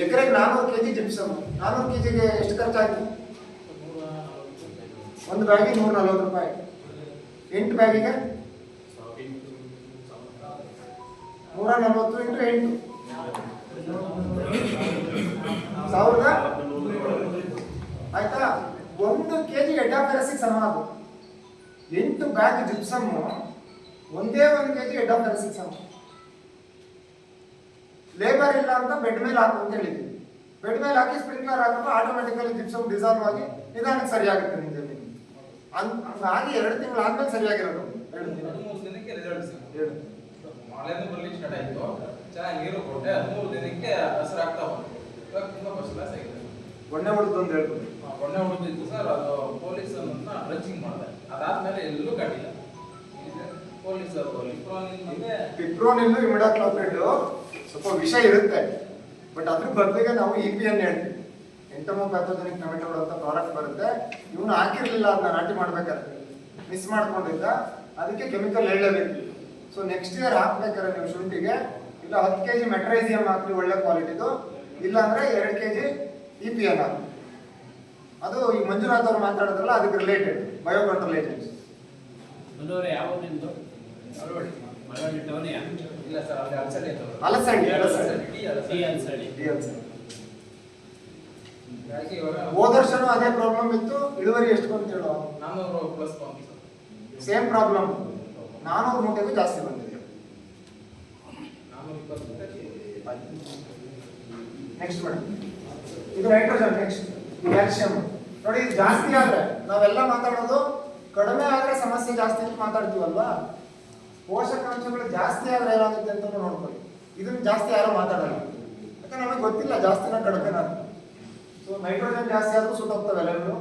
ಎಕರೆಗೆ 400 kg ಜಿಪ್ಸಮ್. 400 kgಗೆ ಎಷ್ಟು ಖರ್ಚಾಯ್ತು? ಒಂದು ಬ್ಯಾಗಿಗೆ 140 ರೂಪಾಯಿ. 8 ಬ್ಯಾಗಿಗೆ 140 × 8 1000. ಆಯ್ತಾ? 1 kg ಎಡ್ಡಾಫೆರಸ್ಸಿಗೆ ಸಮ ಅದು. 8 ಬ್ಯಾಗ್ ಜಿಪ್ಸಮ್ ಒಂದೇ 1 kg ಎಡ್ಡಾಫೆರಸ್ಸಿಗೆ ಸಮ. ಲೇಬರ್ ಇಲ್ಲ ಅಂತ ಬೆಡ್ ಮೇಲೆ ಹಾಕು ಅಂತ ಹೇಳಿದ್ವಿ. ಬೆಡ್ ಮೇಲೆ ಹಾಕಿ ಸ್ಪ್ರಿಂಕ್ಲರ್ ಹಾಕುವಾಗ ಆಟೋಮೆಟಿಕಲಿ ಜಿಪ್ಸಮ್ ಡಿಸಾಲ್ವ್ ಆಗಿ ನಿಧಾನಕ್ಕೆ ಸರಿಯಾಗುತ್ತೆ ನಿಮ್ಮ ಜಮೀನು. ಹಂಗಾಗಿ 2 ತಿಂಗಳು ಆದ್ಮೇಲೆ ಸರಿಯಾಗಿರೋದು. 13 ದಿನಕ್ಕೆ ರಿಸಲ್ಟ್ ಸಿಗುತ್ತೆ. ಮಳೆನೂ ಬರ್ಲಿಕ್ಕೆ ಸ್ಟಾರ್ಟ್ ಆಯ್ತು, ಚೆನ್ನಾಗಿ ನೀರು ಕೊಟ್ಟೆ, 13 ದಿನಕ್ಕೆ ಹಸಿರು ಆಗ್ತಾ ಬಂತು. ಇವಾಗ ತುಂಬಾ ಫಸ್ಟ್ ಕ್ಲಾಸ್ ಆಗಿದೆ. ಗೊಣ್ಣೆ ಹೊಡೆದು ಅಂತ ಹೇಳ್ಬೋದು. ಗೊಣ್ಣೆ ಹೊಡೆದಿತ್ತು ಸರ್, ಅದು ಪೊಲೀಸ್ ಅನ್ನ ಡ್ರೆಂಚಿಂಗ್ ಮಾಡಿದೆ. ಅದಾದ್ಮೇಲೆ ಎಲ್ಲೂ ಕಾಟಿಲ್ಲ. ಪೊಲೀಸ್ ಪಿಪ್ರೋನಿನ್ ಇಮಿಡಾಕ್ಲೋಪ್ರಿಡ್ ಸ್ವಲ್ಪ ವಿಷ ಇರುತ್ತೆ, ಬಟ್ ಅದ್ರ ಬದಲಿಗೆ ನಾವು EPN ಹೇಳ್ತೀವಿ, ಎಂಟಮೋಪ್ಯಾಥೋಜೆನಿಕ್ ನೆಮಟೋಡ್ ಅಂತ ಪ್ರಾಡಕ್ಟ್ ಬರುತ್ತೆ. ಇವನು ಹಾಕಿರ್ಲಿಲ್ಲ, ಅದನ್ನ ನಾಟಿ ಮಾಡ್ಬೇಕಾದ್ರೆ ಮಿಸ್ ಮಾಡ್ಕೊಂಡಿದ್ದ, ಅದಕ್ಕೆ ಕೆಮಿಕಲ್ ಹೇಳಲೇಬೇಕು. ಸೊ ನೆಕ್ಸ್ಟ್ ಇಯರ್ ಹಾಕ್ಬೇಕಾದ್ರೆ ನೀವು ಶುಂಠಿಗೆ ಇಲ್ಲ 10 kg ಮೆಟ್ರೈಸಿಯಂ ಹಾಕಿ ಒಳ್ಳೆ ಕ್ವಾಲಿಟಿದು, ಇಲ್ಲ ಅಂದ್ರೆ 2 kg EPN ಹಾಕಿ. ಅದು ಈ ಮಂಜುನಾಥ್ ಅವ್ರು ಮಾತಾಡಿದ್ರಲ್ಲ, ಅದಕ್ಕೆ ರಿಲೇಟೆಡ್ ಬಯೋಕಂಟ್ರೋಲ್ ಏಜೆಂಟ್ಸ್. ಇಲ್ಲ ಸರ್, ಅಲ್ಲಿ ಅಲಸಂಡಿ ಹೋದ ವರ್ಷನೂ ಅದೇ ಪ್ರಾಬ್ಲಮ್ ಇತ್ತು. ಇಳುವರಿ ಎಷ್ಟು ಬಂತು ಹೇಳೋ? 400 ಪ್ಲಸ್ ಬಂತು ಸರ್. ಸೇಮ್ ಪ್ರಾಬ್ಲಮ್, 400 ಮೂಟೆಗೂ ಜಾಸ್ತಿ ಬಂದಿದೆ. 420. ನೆಕ್ಸ್ಟ್ ಮೇಡಮ್, ಇದು ನೈಟ್ರೋಜನ್. Next calcium. ನೋಡಿ, ಇದು ಜಾಸ್ತಿ ಆದ್ರೆ ನಾವೆಲ್ಲ ಮಾತಾಡೋದು ಕಡಿಮೆ ಆದ್ರೆ ಸಮಸ್ಯೆ ಜಾಸ್ತಿ ಅಂತ ಮಾತಾಡ್ತೀವಲ್ವಾ. ಪೋಷಕಾಂಶಗಳು ಜಾಸ್ತಿ ಆದ್ರೆ ಏನಾಗುತ್ತೆ ಅಂತ ನೋಡ್ಕೊಳ್ಳಿ. ಇದನ್ನ ಜಾಸ್ತಿ ಯಾರು ಮಾತಾಡಲ್ಲ, ಯಾಕಂದ್ರೆ ನಮಗೆ ಗೊತ್ತಿಲ್ಲ ಜಾಸ್ತಿನ ಕಡಿಮೆನ. ಸೊ ನೈಟ್ರೋಜನ್ ಜಾಸ್ತಿ ಆದ್ರೂ ಸುಟ್ಟೋಗ್ತವೆ ಎಲ್ಲರೂ.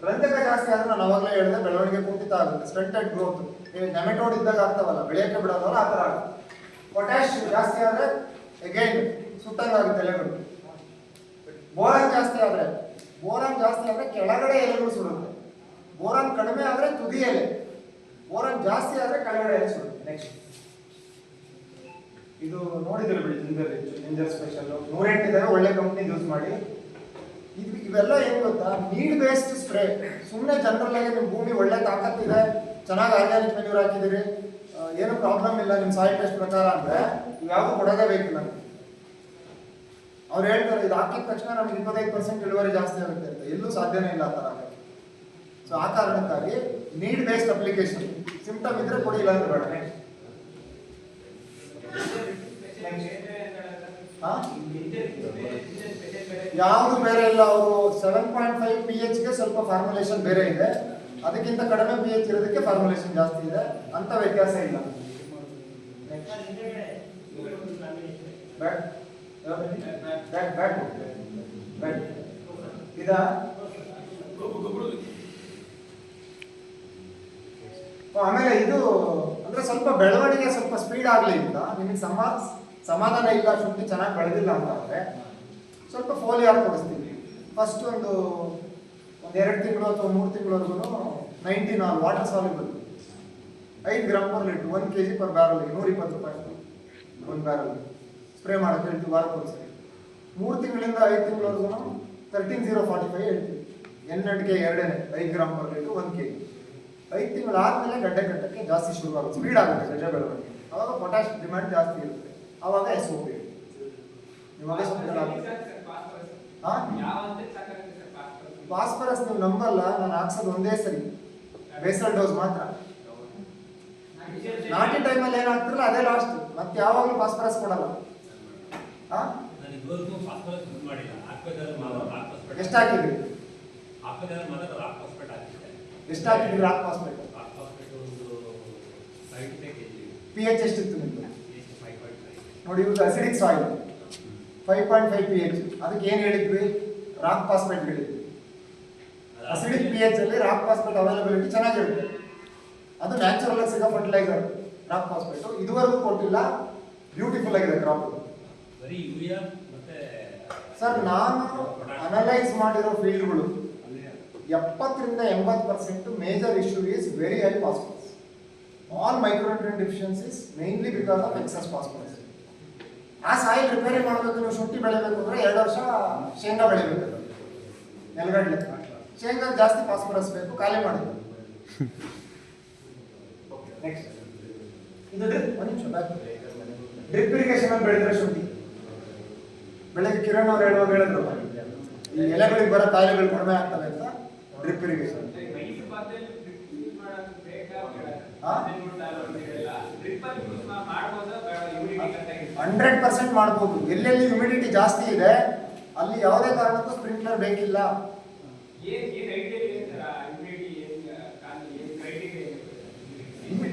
ರಂಜಕ ಜಾಸ್ತಿ ಆದ್ರೆ ನಾನು ಅವಾಗಲೇ ಹೇಳಿದೆ ಬೆಳವಣಿಗೆ ಕುಂಠಿತ ಆಗುತ್ತೆ, ಸ್ಟಂಟೆಡ್ ಗ್ರೋತ್. ನೆಮೆಟೋಡ್ ಇದ್ದಾಗ ಆಗ್ತಾವಲ್ಲ, ಬೆಳೆಯಕ್ಕೆ ಬಿಡೋದಲ್ಲ ಆ ಥರ ಆಗುತ್ತೆ. ಪೊಟ್ಯಾಶ್ ಜಾಸ್ತಿ ಆದರೆ ಅಗೈನ್ ಸುಟ್ಟಂಗಾಗುತ್ತೆ ಎಲೆಗಳು. ಬೋರಾನ್ ಜಾಸ್ತಿ ಆದರೆ ಕೆಳಗಡೆ ಎಲೆಗಳು ಸುಡುತ್ತೆ. ಬೋರಾನ್ ಕಡಿಮೆ ಆದರೆ ತುದಿ ಎಲೆ, ಬೋರಾನ್ ಜಾಸ್ತಿ ಆದರೆ ಕೆಳಗಡೆ ಎಲೆ ಸುಡುತ್ತೆ. ನೆಕ್ಸ್ಟ್ ಇದು ನೋಡಿದ್ರೆ ಬಿಡಿ, ಜಿಂಜರ್ ಸ್ಪೆಷಲ್ 108 ಇದಾವೆ, ಒಳ್ಳೆ ಕಂಪ್ನಿ ಯೂಸ್ ಮಾಡಿ. ಇವೆಲ್ಲ ಏನ್ ಗೊತ್ತಾ, ನೀಡ್ ಬೇಸ್ಡ್ ಸ್ಪ್ರೇ. ಸುಮ್ಮನೆ ಜನರಲ್ ಆಗಿ ನಿಮ್ಮ ಭೂಮಿ ಒಳ್ಳೆ ತಾಕತ್ತಿದೆ, ಚೆನ್ನಾಗಿ ಆರ್ಗ್ಯಾನಿಕ್ ಮೆನ್ಯೂರ್ ಹಾಕಿದಿರಿ, ಏನು ಪ್ರಾಬ್ಲಮ್ ಇಲ್ಲ ನಿಮ್ಮ ಸಾಯಿಲ್ ಟೆಸ್ಟ್ ಪ್ರಕಾರ ಅಂದ್ರೆ ಇವ್ಯಾವುದು ಕೊಡೋದೇ ಬೇಕಿಲ್ಲ. ಅವ್ರು ಹೇಳ್ತಾರೆ ಇದು ಹಾಕಿದ ತಕ್ಷಣ ನಮ್ಗೆ 25% ಇಳುವರಿ ಜಾಸ್ತಿ ಆಗುತ್ತೆ ಅಂತ. ಎಲ್ಲೂ ಸಾಧ್ಯನೇ ಇಲ್ಲ ಆ ಥರ ಹಾಕಕ್ಕೆ. ಸೊ ಆ ಕಾರಣಕ್ಕಾಗಿ ನೀಡ್ ಬೇಸ್ಡ್ ಅಪ್ಲಿಕೇಶನ್. ಸಿಂಪ್ಟಮ್ ಇದ್ರೆ ಕೊಡಿ, ಇಲ್ಲ ಅಂದ್ರೆ ಬೇಡ. ಯಾವುದು ಬೇರೆ ಇಲ್ಲ. ಅವರು 7.5 pH ಗೆ ಸ್ವಲ್ಪ ಫಾರ್ಮುಲೇಷನ್ ಬೇರೆ ಇದೆ, ಅದಕ್ಕಿಂತ ಕಡಿಮೆ pH ಇರೋದಕ್ಕೆ ಫಾರ್ಮುಲೇಷನ್ ಜಾಸ್ತಿ ಇದೆ, ಅಂತ ವ್ಯತ್ಯಾಸ ಇಲ್ಲ. ಆಮೇಲೆ ಇದು ಅಂದ್ರೆ ಸ್ವಲ್ಪ ಬೆಳವಣಿಗೆ ಸ್ವಲ್ಪ ಸ್ಪೀಡ್ ಆಗಲಿ ಅಂತ ನಿಮಗೆ ಸಮಾಧಾನ ಇಲ್ಲ, ಶುಂಠಿ ಚೆನ್ನಾಗಿ ಬೆಳೆದಿಲ್ಲ ಅಂತ ಅಂದ್ರೆ ಸ್ವಲ್ಪ ಫೋಲಿಯಾರ್ ಕೊಡಿಸ್ತೀವಿ. ಫಸ್ಟ್ ಒಂದು 2 ತಿಂಗಳು ಅಥವಾ 3 ತಿಂಗಳವರೆಗೂ 19 water soluble 5 gram per litre 1 kg per barrel 120 ರೂಪಾಯಿ ಒಂದು ಬ್ಯಾರಲ್ ಸ್ಪ್ರೇ ಮಾಡೋಕೆ ಹೇಳ್ತೀವಿ ವಾರಕ್ಕೆ ಒಂದ್ಸರಿ. 3 ತಿಂಗಳಿಂದ 5 ತಿಂಗಳವರೆಗೂ 13,045 ಹೇಳ್ತೀವಿ. N&K 2 5 gram per litre 1 kg. 5 ತಿಂಗಳು ಆದ್ಮೇಲೆ ಗಡ್ಡೆ ಕಟ್ಟಕ್ಕೆ ಜಾಸ್ತಿ ಶುರುವಾಗುತ್ತೆ, ಸ್ಪೀಡ್ ಆಗುತ್ತೆ ಗಡ್ಡೆ ಬೆಳವಣಿಗೆ. ಅವಾಗ ಪೊಟ್ಯಾಶ್ ಡಿಮ್ಯಾಂಡ್ ಜಾಸ್ತಿ ಇರುತ್ತೆ, ಅವಾಗ SOP. ಇವಾಗ ಫಾಸ್ಫರಸ್ ನೀವು ನಂಬಲ್ಲ, ನಾನು ಹಾಕ್ಸೋದು ಒಂದೇ ಸರಿ, ಬೇಸಲ್ ಡೋಸ್ ಮಾತ್ರ. ನಾಟಿ ಟೈಮಲ್ಲಿ ಏನಾಗ್ತಿರಲ್ಲ ಅದೇ ಲಾಸ್ಟ್, ಮತ್ತೆ ಯಾವಾಗಲೂ ಫಾಸ್ಫರಸ್ ಕೊಡಲ್ಲ. ಎಷ್ಟು ಹಾಕಿದ್ರಿ? ಎಷ್ಟು ಹಾಕಿದ್ರಿ ರಾಕ್ ಫಾಸ್ಫೇಟ್? pH ಎಷ್ಟಿತ್ತು ನಿಮ್ದು? ನೋಡಿ, ಇವ್ದು ಅಸಿಡಿಕ್ ಸಾಯಿಲ್ 5.5 pH. ಅದಕ್ಕೆ ಏನು ಹೇಳಿದ್ವಿ? ರಾಕ್ ಫಾಸ್ಫೇಟ್ ಹೇಳಿದ್ವಿ. ಅಸಿಡಿಕ್ pH ಅಲ್ಲಿ ರಾಕ್ ಫಾಸ್ಫೇಟ್ ಅವೈಲಬಿಲಿಟಿ ಚೆನ್ನಾಗಿರುತ್ತೆ. ಅದು ನ್ಯಾಚುರಲ್ ಆಗಿ ಸಿಗೋ ಫರ್ಟಿಲೈಸರ್ ರಾಕ್ ಫಾಸ್ಫೇಟ್. ಇದುವರೆಗೂ ಕೊಟ್ಟಿಲ್ಲ, ಬ್ಯೂಟಿಫುಲ್ ಆಗಿದೆ ಕ್ರಾಪ್. ಸರ್, ನಾನು ಅನಲೈಸ್ ಮಾಡಿರೋ ಫೀಲ್ಡ್ಗಳು 70ರಿಂದ 80% major issue is very high phosphorus. All micronutrient deficiencies mainly because of excess phosphorus. ಆ ಸಾಯಿಲ್ ರಿಪೇರಿ ಮಾಡಬೇಕು. ನೀವು ಶುಂಠಿ ಬೆಳಿಬೇಕು ಅಂದ್ರೆ 2 ವರ್ಷ ಶೇಂಗಾ ಬೆಳಿಬೇಕು, ನೆಲಗಡಲೆ. ಶೇಂಗಾ ಜಾಸ್ತಿ ಫಾಸ್ಫರಸ್ ಬೇಕು, ಖಾಲಿ ಮಾಡಬೇಕು. ನೆಕ್ಸ್ಟ್ ಇದು ಡ್ರಿಪ್ ಇರಿಗೇಷನ್ ಅಲ್ಲಿ ಬೆಳೆದ್ರೆ ಶುಂಠಿ. ಬೆಳಗ್ಗೆ ಕಿರಣ್ ಅವ್ರು ಹೇಳಿದ್ರು ಈ ಎಲೆಗಳಿಗೆ ಬರೋ ಕಾಯಿಲೆಗಳು ಕಡಿಮೆ ಆಗ್ತವೆ ಅಂತ ಡ್ರಿಪ್ ಇರಿಗೇಷನ್. 100% ಮಾಡ್ಬೋದು. ಎಲ್ಲೆಲ್ಲಿ ಹ್ಯುಮಿಡಿಟಿ ಜಾಸ್ತಿ ಇದೆ ಅಲ್ಲಿ ಯಾವುದೇ ಕಾರಣಕ್ಕೂ ಸ್ಪ್ರಿಂಕ್ಲರ್ ಬೇಕಿಲ್ಲ.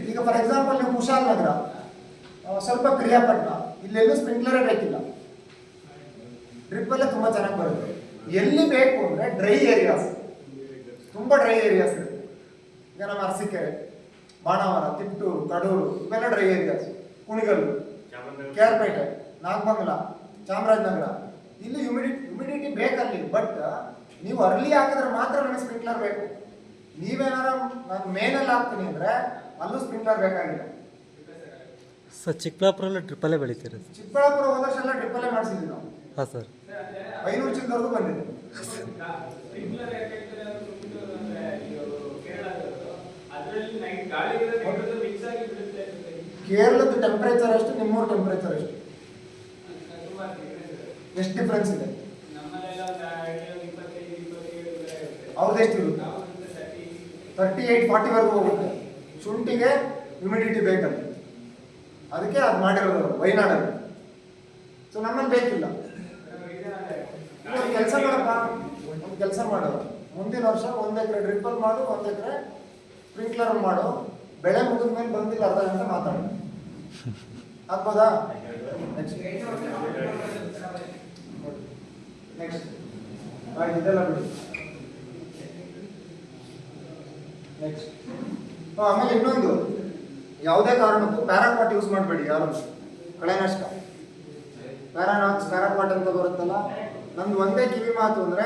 ಈಗ ಫಾರ್ ಎಕ್ಸಾಂಪಲ್ ನೀವು ಕುಶಾಲ್ ನಗರ, ಸ್ವಲ್ಪ ಪ್ರಿಯಾಪಟ್ಟಣ, ಇಲ್ಲೆಲ್ಲೂ ಸ್ಪ್ರಿಂಕ್ಲರೇ ಬೇಕಿಲ್ಲ, ಡ್ರಿಪ್ ಅಲ್ಲೇ ತುಂಬಾ ಚೆನ್ನಾಗಿ ಬರುತ್ತೆ. ಎಲ್ಲಿ ಬೇಕು ಅಂದ್ರೆ ಡ್ರೈ ಏರಿಯಾಸ್, ತುಂಬಾ ಡ್ರೈ ಏರಿಯಾಸ್ ಇರುತ್ತೆ. ಈಗ ನಮ್ಮ ಅರಸೀಕೆರೆ, ಬಾಣಾವರ, ತಿಪ್ಟೂರು, ಕಡೂರು ಇವೆಲ್ಲ ಡ್ರೈ ಏರಿಯಾಸ್. ಕುಣಿಗಲ್ಲು, ಕೇರ್ಪೇಟೆ, ನಾಗಮಂಗಲ, ಚಾಮರಾಜನಗರ, ಇಲ್ಲಿ ಹ್ಯುಮಿಡಿಟಿ ಬೇಕಲ್ಲಿ. ಬಟ್ ನೀವು ಅರ್ಲಿ ಹಾಕಿದ್ರೆ ಮಾತ್ರ ನನಗೆ ಸ್ಪ್ರಿಂಕ್ಲರ್ ಬೇಕು. ನೀವೇನಾರ ನಾನು ಮೇನಲ್ಲಿ ಹಾಕ್ತೀನಿ ಅಂದ್ರೆ ಅಲ್ಲೂ ಸ್ಪ್ರಿಂಕ್ಲರ್ ಬೇಕಾಗಿಲ್ಲ. ಸರ್, ಚಿಕ್ಕಬಳ್ಳಾಪುರಲ್ಲಿ ಟ್ರಿಪ್ಪಲ್ಲೇ ಬೆಳಿತೀರ? ಚಿಕ್ಕಬಳ್ಳಾಪುರ ಹೋದ ವರ್ಷ ಎಲ್ಲ ಟ್ರಿಪ್ಪಲ್ಲೇ ಮಾಡಿಸಿದ್ವಿ ನಾವು. ಹಾಂ ಸರ್. 500 ಚಿಲ್ಲದವರೆಗೂ ಬಂದಿದೆ. ಕೇರಳದ ಟೆಂಪರೇಚರ್ ಎಷ್ಟು, ನಿಮ್ಮೂರ ಟೆಂಪರೇಚರ್ ಎಷ್ಟು? ಎಷ್ಟು ಡಿಫ್ರೆನ್ಸ್ ಇದೆ? ಅವ್ರದ್ದು ಎಷ್ಟು ಇರುತ್ತೆ? 38-40 ವರೆಗೂ ಹೋಗುತ್ತೆ. ಶುಂಠಿಗೆ ಹ್ಯುಮಿಡಿಟಿ ಬೇಕಂತ, ಅದಕ್ಕೆ ಅದು ಮಾಡಿರೋದು ವೈನಾಡಲ್ಲಿ. ಸೊ ನಮ್ಮಲ್ಲಿ ಬೇಕಿಲ್ಲ. ಒಂದು ಕೆಲಸ ಮಾಡಪ್ಪ, ಒಂದು ಕೆಲಸ ಮಾಡು, ಮುಂದಿನ ವರ್ಷ 1 ಎಕರೆ ಡ್ರಿಪ್ಪಲ್ ಮಾಡು, 1 ಎಕರೆ ಸ್ಪ್ರಿಂಕ್ಲರ್ ಮಾಡು. ಬೆಳೆ ಮುಗಿದ ಮೇಲೆ ಬಂದಿಲ್ಲ ಅರ್ಧ ಗಂಟೆ ಮಾತಾಡು, ಆಗ್ಬೋದಾ? ನೆಕ್ಸ್ಟ್ ಇದೆಲ್ಲ ಬಿಡಿ. ನೆಕ್ಸ್ಟ್ ಆಮೇಲೆ ಇನ್ನೊಂದು, ಯಾವುದೇ ಕಾರಣಕ್ಕೂ ಪ್ಯಾರಾಕ್ವಾಟ್ ಯೂಸ್ ಮಾಡಬೇಡಿ ಯಾರು. ಕಳೆನಾಶಕ ಪ್ಯಾರಾನಾಕ್ಸ್ ಪ್ಯಾರಾಕ್ವಾಟ್ ಅಂತ ಬರುತ್ತಲ್ಲ, ನಮ್ದು ಒಂದೇ ಕಿವಿ ಮಾತು ಅಂದರೆ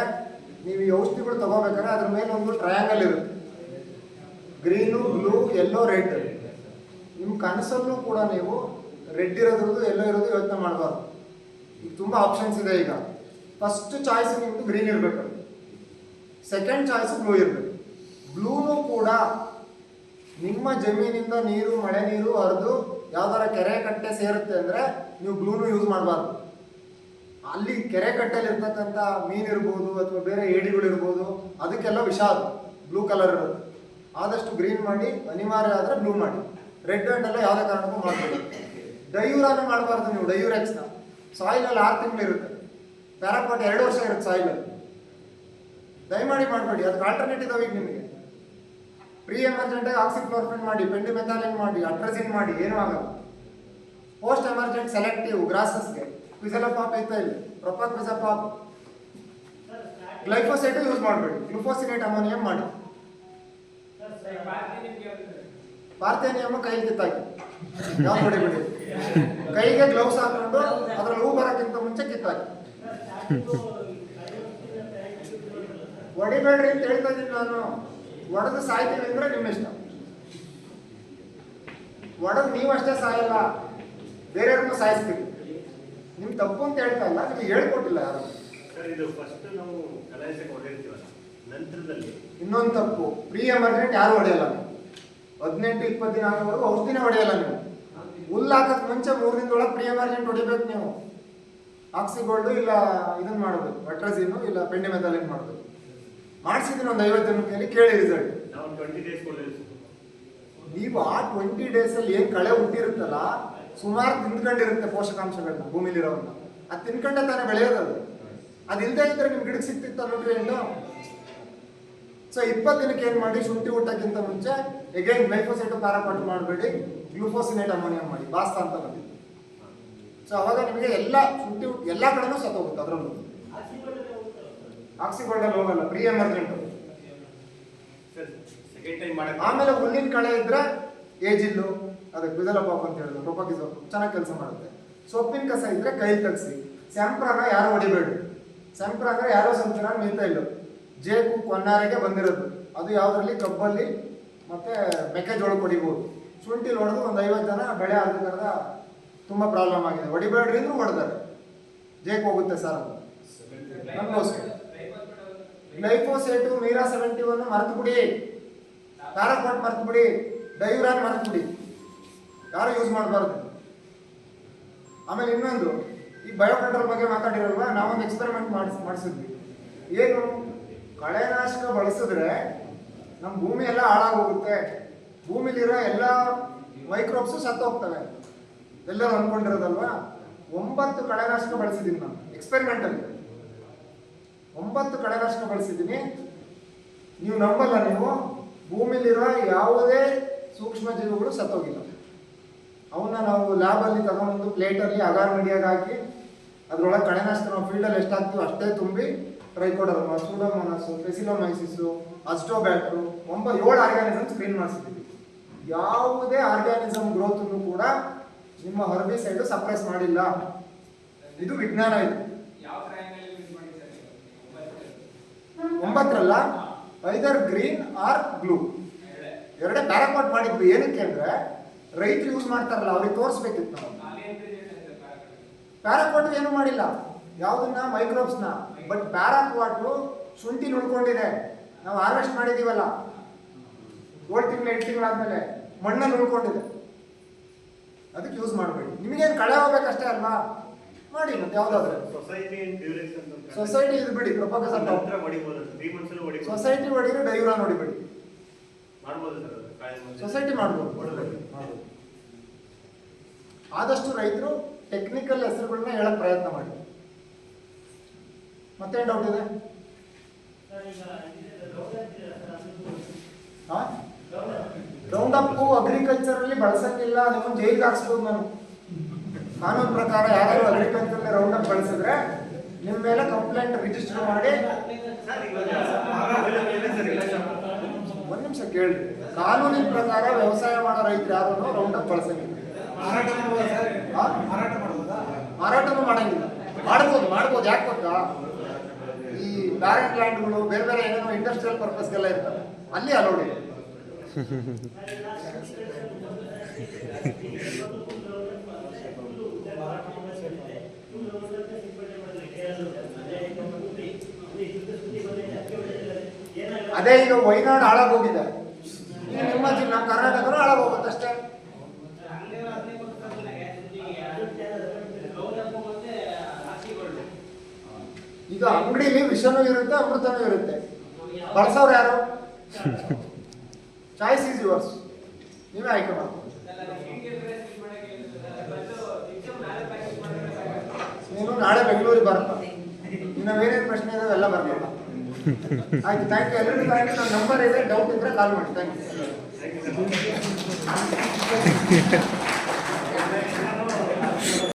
ನೀವು ಈ ಔಷಧಿಗಳು ತಗೋಬೇಕಾದ್ರೆ ಅದ್ರ ಮೇಲೆ ಒಂದು ಟ್ರಯಾಂಗಲ್ ಇರುತ್ತೆ, ಗ್ರೀನು ಬ್ಲೂ ಯೆಲ್ಲೋ ರೆಡ್. ನಿಮ್ಮ ಕನಸಲ್ಲೂ ಕೂಡ ನೀವು ರೆಡ್ ಇರೋದ್ರದ್ದು ಎಲ್ಲೋ ಇರೋದು ಯೋಚನೆ ಮಾಡಬಾರ್ದು. ಈಗ ತುಂಬ ಆಪ್ಷನ್ಸ್ ಇದೆ. ಈಗ ಫಸ್ಟ್ ಚಾಯ್ಸ್ ನಿಮ್ಮದು ಗ್ರೀನ್ ಇರಬೇಕು, ಸೆಕೆಂಡ್ ಚಾಯ್ಸ್ ಬ್ಲೂ ಇರಬೇಕು. ಬ್ಲೂನು ಕೂಡ ನಿಮ್ಮ ಜಮೀನಿಂದ ನೀರು, ಮಳೆ ನೀರು ಹರಿದು ಯಾವ್ದಾರ ಕೆರೆ ಕಟ್ಟೆ ಸೇರುತ್ತೆ ಅಂದರೆ ನೀವು ಬ್ಲೂನು ಯೂಸ್ ಮಾಡಬಾರ್ದು. ಅಲ್ಲಿ ಕೆರೆ ಕಟ್ಟೆಯಲ್ಲಿ ಇರ್ತಕ್ಕಂಥ ಮೀನು ಇರ್ಬೋದು ಅಥವಾ ಬೇರೆ ಏಡಿಗಳಿರ್ಬೋದು, ಅದಕ್ಕೆಲ್ಲ ವಿಷ ಅದು ಬ್ಲೂ ಕಲರ್ ಇರುತ್ತೆ. ಆದಷ್ಟು ಗ್ರೀನ್ ಮಾಡಿ, ಅನಿವಾರ್ಯ ಆದರೆ ಬ್ಲೂ ಮಾಡಿ. ರೆಡ್ ಆ್ಯಂಡ್ ಎಲ್ಲ ಯಾವುದೇ ಕಾರಣಕ್ಕೂ ಮಾಡಬೇಡಿ. ಡಯೂರಾನು ಮಾಡಬಾರ್ದು ನೀವು. ಡಯೂರೆಕ್ಸ್ನ ಸಾಯಿಲಲ್ಲಿ 6 ತಿಂಗಳು ಇರುತ್ತೆ, ಪ್ಯಾರಾಕ್ವಾಟ್ 2 ವರ್ಷ ಇರುತ್ತೆ ಸಾಯಿಲಲ್ಲಿ. ದಯಮಾಡಿ ಮಾಡಬೇಡಿ. ಅದಕ್ಕೆ ಆಲ್ಟರ್ನೇಟಿವ್ ಈಗ ನಿಮಗೆ ಪ್ರೀ ಎಮರ್ಜೆಂಟಾಗಿ ಆಕ್ಸಿಕ್ಲೋರ್ಫಿನ್ ಮಾಡಿ, ಪೆಂಡಿಮೆಥಾಲಿನ್ ಮಾಡಿ, ಅಟ್ರಜಿನ್ ಮಾಡಿ, ಏನೂ ಆಗಲ್ಲ. ಪೋಸ್ಟ್ ಎಮರ್ಜೆಂಟ್ ಸೆಲೆಕ್ಟಿವ್ ಗ್ರಾಸಸ್ಗೆ ಕ್ವಿಸೆಲೋಪಾಪ್ ಐತೆ ಇಲ್ಲಿ, ಪ್ರೊಪಾಕ್ವಿಸೆಪಾಪ್, ಗ್ಲೈಫೋಸೇಟು ಯೂಸ್ ಮಾಡಬೇಡಿ. ಗ್ಲುಫೋಸಿನೇಟ್ ಅಮೋನಿಯಂ ಮಾಡಿ. ಪಾರ್ಥೇನಿಯಮ್ ಕೈಗೆ ಕಿತ್ತಾಕಿ, ಯಾವ ಹೊಡಿಬೇಡಿ. ಕೈಗೆ ಗ್ಲೌಸ್ ಹಾಕೊಂಡು ಅದ್ರಲ್ಲಿ ಹೂ ಬರೋಕ್ಕಿಂತ ಮುಂಚೆ ಕಿತ್ತಾಕಿ. ಹೊಡಿಬೇಡ್ರಿ ಅಂತ ಹೇಳ್ತಾ ಇದ್ದೀನಿ ನಾನು. ಒಡೆದು ಸಾಯ್ತೀವಿ ಅಂದ್ರೆ ನಿಮ್ಮ ಇಷ್ಟ. ಒಡೆದು ನೀವಷ್ಟೇ ಸಾಯಲ್ಲ, ಬೇರೆಯವ್ರನ್ನೂ ಸಾಯಿಸ್ತೀವಿ. ನಿಮ್ ತಪ್ಪು ಅಂತ ಹೇಳ್ತಾ ಇಲ್ಲ, ನಿಮ್ಗೆ ಹೇಳ್ಕೊಟ್ಟಿಲ್ಲ ಯಾರು. ಇದು ಫಸ್ಟ್ ನಾವು ಕಲಾಯಿಸಕ್ಕೆ ಹೊಡೆದಿರ್ತೀವಲ್ಲ, ನಂತರದಲ್ಲಿ ಇನ್ನೊಂದು ತಪ್ಪು, ಪ್ರೀ ಎಮರ್ಜೆಂಟ್ ಯಾರು ಹೊಡೆಯಲ್ಲ. 18-20 ದಿನ ಆಗೋವರೆಗೂ ಔಷಧಿನೇ ಹೊಡೆಯಲ್ಲ ನೀವು. ಹುಲ್ಲು ಹಾಕಕ್ ಮುಂಚೆ 3 ದಿನದೊಳಗೆ ಪ್ರೀ ಎಮರ್ಜೆಂಟ್ ಹೊಡಿಬೇಕು ನೀವು. ಆಕ್ಸಿಗೋಲ್ಡು ಇಲ್ಲ ಇದನ್ನ ಮಾಡಬೇಕು, ಅಟ್ರಜಿನು ಇಲ್ಲ ಪೆಂಡಿಮೆಥಾಲಿನ್ ಮಾಡಬೇಕು. ಮಾಡಿಸಿದ್ದೀನಿ ಒಂದು 50 ಜನಕ್ಕೆ, ಕೇಳಿ ರಿಸಲ್ಟ್. ನಾವು 20 days ನೀವು ಆ 20 ಡೇಸಲ್ಲಿ ಏನು ಕಳೆ ಹುಟ್ಟಿರುತ್ತಲ್ಲ, ಸುಮಾರು ತಿನ್ಕೊಂಡಿರುತ್ತೆ ಪೋಷಕಾಂಶಗಳನ್ನ, ಭೂಮಿಲಿರೋವನ್ನ. ಅದು ತಿನ್ಕೊಂಡೆ ತಾನೇ ಬೆಳೆಯೋದು. ಅದು ಇಲ್ಲದೆ ಇದ್ರೆ ನಿಮ್ ಗಿಡಕ್ಕೆ ಸಿಕ್ತಿತ್ತ ನ್ಯೂಟ್ರಿಯೆಂಟು. ಸೊ 20 ದಿನಕ್ಕೆ ಏನು ಮಾಡಿ, ಶುಂಠಿ ಊಟಕ್ಕಿಂತ ಮುಂಚೆ ಎಗೈನ್ ಗ್ಲೈಫೋಸೇಟು ಪ್ಯಾರಾಕ್ವಾಟ್ ಮಾಡಬೇಡಿ, ಗ್ಲೂಫೋಸಿನೇಟ್ ಅಮೋನಿಯಂ ಮಾಡಿ, ಬಾಸ್ತಾ ಅಂತ ಬಂದಿದೆ. ಸೊ ಅವಾಗ ನಿಮಗೆ ಎಲ್ಲ ಶುಂಠಿ ಎಲ್ಲ ಕಡೆನೂ ಸತ್ತೋಗುತ್ತೆ. ಅದರಲ್ಲೂ ಆಕ್ಸಿಗೋಲ್ಡಲ್ಲಿ ಹೋಗಲ್ಲ, ಪ್ರೀ ಎಮರ್ಜೆಂಟ್. ಸೆಕೆಂಡ್ ಟೈಮ್ ಮಾಡಕ್ಕೆ ಆಮೇಲೆ ಹುಲ್ಲಿನ ಕಳೆ ಇದ್ರೆ ಏಜಿಲ್ಲು, ಅದಕ್ಕೆ ಕ್ವಿಸೆಲೋಪಾಪ್ ಅಂತ ಹೇಳಿದ್ರು, ಪ್ರೊಪಾಕ್ವಿಸೆಪಾಪ್ ಚೆನ್ನಾಗಿ ಕೆಲಸ ಮಾಡುತ್ತೆ. ಸೊಪ್ಪಿನ ಕಸ ಇದ್ರೆ ಕೈಲಿ ತೆಗ್ಸಿ. ಸ್ಯಾಂಪ್ರಾನ ಯಾರು ಹೊಡಿಬೇಡಿ. ಸ್ಯಾಂಪ್ರಾ ಅಂದ್ರೆ ಯಾರೋ ಸಂತರ ಮೀತಾ ಇಲ್ಲ, ಜೇಕು ಕೊನ್ನಾರೆಗೆ ಬಂದಿರೋದು. ಅದು ಯಾವುದ್ರಲ್ಲಿ ಕಬ್ಬಲ್ಲಿ ಮತ್ತೆ ಮೆಕ್ಕೆಜೋಳ ಹೊಡಿಬೋದು. ಶುಂಠಿಲಿ ಹೊಡೆದು ಒಂದು 50 ಜನ ಬೆಳೆ ಅರ್ಧಕ್ಕರ್ಧ ತುಂಬ ಪ್ರಾಬ್ಲಮ್ ಆಗಿದೆ. ಹೊಡಿಬೇಡ್ರಿ ಅಂದ್ರೂ ಹೊಡೆದಾರೆ. ಜೇಕ್ ಹೋಗುತ್ತೆ ಸರ್ ಅದು ನಮಗೋಸ್ಕರ. ಗ್ಲೈಫೋಸೇಟು, ಮೀರಾ 71 ಮರೆತು ಬಿಡಿ, ಪ್ಯಾರಾಕ್ವಾಟ್ ಮರೆತು ಬಿಡಿ, ಡಯೂರಾನ್ ಮರೆತು ಬಿಡಿ, ಯಾರು ಯೂಸ್ ಮಾಡಬಾರ್ದು. ಆಮೇಲೆ ಇನ್ನೊಂದು, ಈ ಬಯೋ ಕಂಟ್ರೋಲ್ ಬಗ್ಗೆ ಮಾತಾಡಿರಲ್ವಾ, ನಾವೊಂದು ಎಕ್ಸ್ಪೆರಿಮೆಂಟ್ ಮಾಡಿಸಿದ್ವಿ. ಏನು, ಕಳೆನಾಶಕ ಬಳಸಿದ್ರೆ ನಮ್ಮ ಭೂಮಿ ಎಲ್ಲ ಹಾಳಾಗೋಗುತ್ತೆ, ಭೂಮಿಲಿರೋ ಎಲ್ಲ ಮೈಕ್ರೋಬ್ಸು ಸತ್ತೋಗ್ತವೆ ಎಲ್ಲರೂ ಅಂದ್ಕೊಂಡಿರೋದಲ್ವಾ. 9 ಕಳೆನಾಶಕ ಬಳಸಿದ್ದೀನಿ ನಾನು ಎಕ್ಸ್ಪೆರಿಮೆಂಟಲ್ಲಿ. 9 ಕಳೆನಾಶಕ ಬಳಸಿದ್ದೀನಿ. ನೀವು ನಂಬಲ್ಲ, ನೀವು ಭೂಮಿಲಿರೋ ಯಾವುದೇ ಸೂಕ್ಷ್ಮ ಜೀವಿಗಳು ಸತ್ತೋಗಿಲ್ಲ. ಅವನ್ನ ನಾವು ಲ್ಯಾಬಲ್ಲಿ ತಗೊಂಡು ಪ್ಲೇಟಲ್ಲಿ ಅಗಾರ್ ಮೀಡಿಯಾಗ ಹಾಕಿ ಅದರೊಳಗೆ ಕಳೆನಾಶಕ ನಾವು ಫೀಲ್ಡಲ್ಲಿ ಎಷ್ಟು ಹಾಕ್ತೀವಿ ಅಷ್ಟೇ ತುಂಬಿ ಟ್ರೈಕೋಡರ್ಮ, ಸೂಡೋಮೋನಾಸು, ಫೆಸಿಲೋಮೈಸಿಸು, ಅಸ್ಟೋಬ್ಯಾಕ್ಟ್ರು 7 ಆರ್ಗ್ಯಾನಿಸಮ್ ಸ್ಕ್ರೀನ್ ಮಾಡಿಸಿದ್ದೀವಿ. ಯಾವುದೇ ಆರ್ಗ್ಯಾನಿಸಮ್ ಗ್ರೋತನ್ನು ಕೂಡ ನಿಮ್ಮ ಹರ್ಬಿಸೈಡ್ ಸಪ್ರೆಸ್ ಮಾಡಿಲ್ಲ. ಇದು ವಿಜ್ಞಾನ. ಇದು 9ರಲ್ಲ, ಐದರ್ ಗ್ರೀನ್ ಆರ್ ಬ್ಲೂ, ಎರಡೇ ಪ್ಯಾರಾಕ್ವಾಟ್ ಮಾಡಿದ್ವಿ. ಏನಕ್ಕೆ ಅಂದ್ರೆ ರೈತರು ಯೂಸ್ ಮಾಡ್ತಾರಲ್ಲ, ಅವ್ರಿಗೆ ತೋರಿಸ್ಬೇಕಿತ್ತು ನಾವು. ಪ್ಯಾರಾಕ್ವಾಟ್ ಏನು ಮಾಡಿಲ್ಲ, ಯಾವುದನ್ನ ಮೈಕ್ರೋಬ್ಸ್ನ. ಬಟ್ ಪ್ಯಾರಾಕ್ವಾಟು ಶುಂಠಿ ಉಳ್ಕೊಂಡಿದೆ, ನಾವು ಹಾರ್ವೆಸ್ಟ್ ಮಾಡಿದೀವಲ್ಲ 7 ತಿಂಗಳು 8 ತಿಂಗಳಾದ್ಮೇಲೆ ಮಣ್ಣಲ್ಲಿ ಉಳ್ಕೊಂಡಿದೆ. ಅದಕ್ಕೆ ಯೂಸ್ ಮಾಡಬೇಡಿ. ನಿಮಗೇನು ಕಳೆ ಹೋಗ್ಬೇಕಷ್ಟೇ ಅಲ್ವಾ, ಮಾಡಿ. ಮತ್ತೆ ಯಾವ್ದಾದ್ರೆ ಸೊಸೈಟಿ ಸೊಸೈಟಿ ಇದು ಬಿಡಿ, ಪ್ರೊಪಾಗೇಷನ್ ಹೊಡಿಬೋದು. 3 months ಅಲ್ಲಿ ಹೊಡಿಬೋದು. ಸೊಸೈಟಿ ಹೊಡಿದ್ರೆ ಡಯೂರಾನ್ ಹೊಡಿಬೇಡಿ. ಮಾಡ್ಬೋದು ಸರ್, ಸೊಸೈಟಿ ಮಾಡ್ಬೋದು. ಆದಷ್ಟು ರೈತರು ಟೆಕ್ನಿಕಲ್ ಹೆಸರುಗಳನ್ನ ಹೇಳಕ್ ಪ್ರಯತ್ನ ಮಾಡಿ. ಮತ್ತೇನು ಡೌಟ್ ಇದೆ? ರೌಂಡ್ ಅಪ್ ಅಗ್ರಿಕಲ್ಚರ್ ಅಲ್ಲಿ ಬಳಸಂಗಿಲ್ಲ, ನಿಮ್ಮನ್ನು ಜೈಲಿಗೆ ಹಾಕ್ಸ್ಬೋದು ನಾನು. ಕಾನೂನು ಪ್ರಕಾರ ಯಾರು ಅಗ್ರಿಕಲ್ಚರ್ ರೌಂಡ್ ಅಪ್ ಬಳಸಿದ್ರೆ ನಿಮ್ಮ ಮೇಲೆ ಕಂಪ್ಲೇಂಟ್ ರಿಜಿಸ್ಟರ್ ಮಾಡಿ. ಒಂದು ನಿಮಿಷ ನಿಮಿಷ ಕೇಳಿ. ಕಾನೂನಿನ ಪ್ರಕಾರ ವ್ಯವಸಾಯ ಮಾಡೋ ರೈತರು ಯಾರು ರೌಂಡ್ ಅಪ್ ಬಳಸಂಗಿಲ್ಲ. ಮಾರಾಟನೂ ಮಾಡಂಗಿಲ್ಲ. ಮಾಡ್ಬೋದು ಯಾಕೆ ಗೊತ್ತಾ, ಈ ಬ್ಯಾರೆಂಟ್ ಲ್ಯಾಂಡ್ಗಳು ಬೇರೆ ಬೇರೆ ಏನೇನೋ ಇಂಡಸ್ಟ್ರಿಯಲ್ ಪರ್ಪಸ್ಗೆಲ್ಲ ಇರ್ತವೆ, ಅಲ್ಲಿ ಅಲೌಡ್ ಇದೆ. ಅದೇ ಈಗ ವೈನಾಡ್ ಹಾಳಾಗೋಗಿದೆ, ಈಗ ನಮ್ಮ ಕರ್ನಾಟಕನೂ ಹಾಳಾಗೋಗುತ್ತಷ್ಟೇ. ಈಗ ಅಂಗಡಿಲಿ ವಿಷನೂ ಇರುತ್ತೆ, ಅಮೃತನೂ ಇರುತ್ತೆ. ಬಳಸೋರು ಯಾರು? ಚಾಯ್ಸ್ ಈಸ್ ಯುವರ್ಸ್, ನೀವೇ ಆಯ್ಕೆ ಮಾಡ್ಬೋದು. ನೀನು ನಾಳೆ ಬೆಂಗಳೂರಿಗೆ ಬರಲ್ಲ, ಇನ್ನವೇನೇನು ಪ್ರಶ್ನೆ ಇದಾವೆ ಎಲ್ಲ ಬರಲ್ಲ. ಆಯ್ತು, ಥ್ಯಾಂಕ್ ಯು ಎಲ್ಲರಿಗೂ. Thank you. ನನ್ನ ನಂಬರ್ ಇದೆ, ಡೌಟ್ ಇದ್ರೆ ಕಾಲ್ ಮಾಡಿ. Thank you.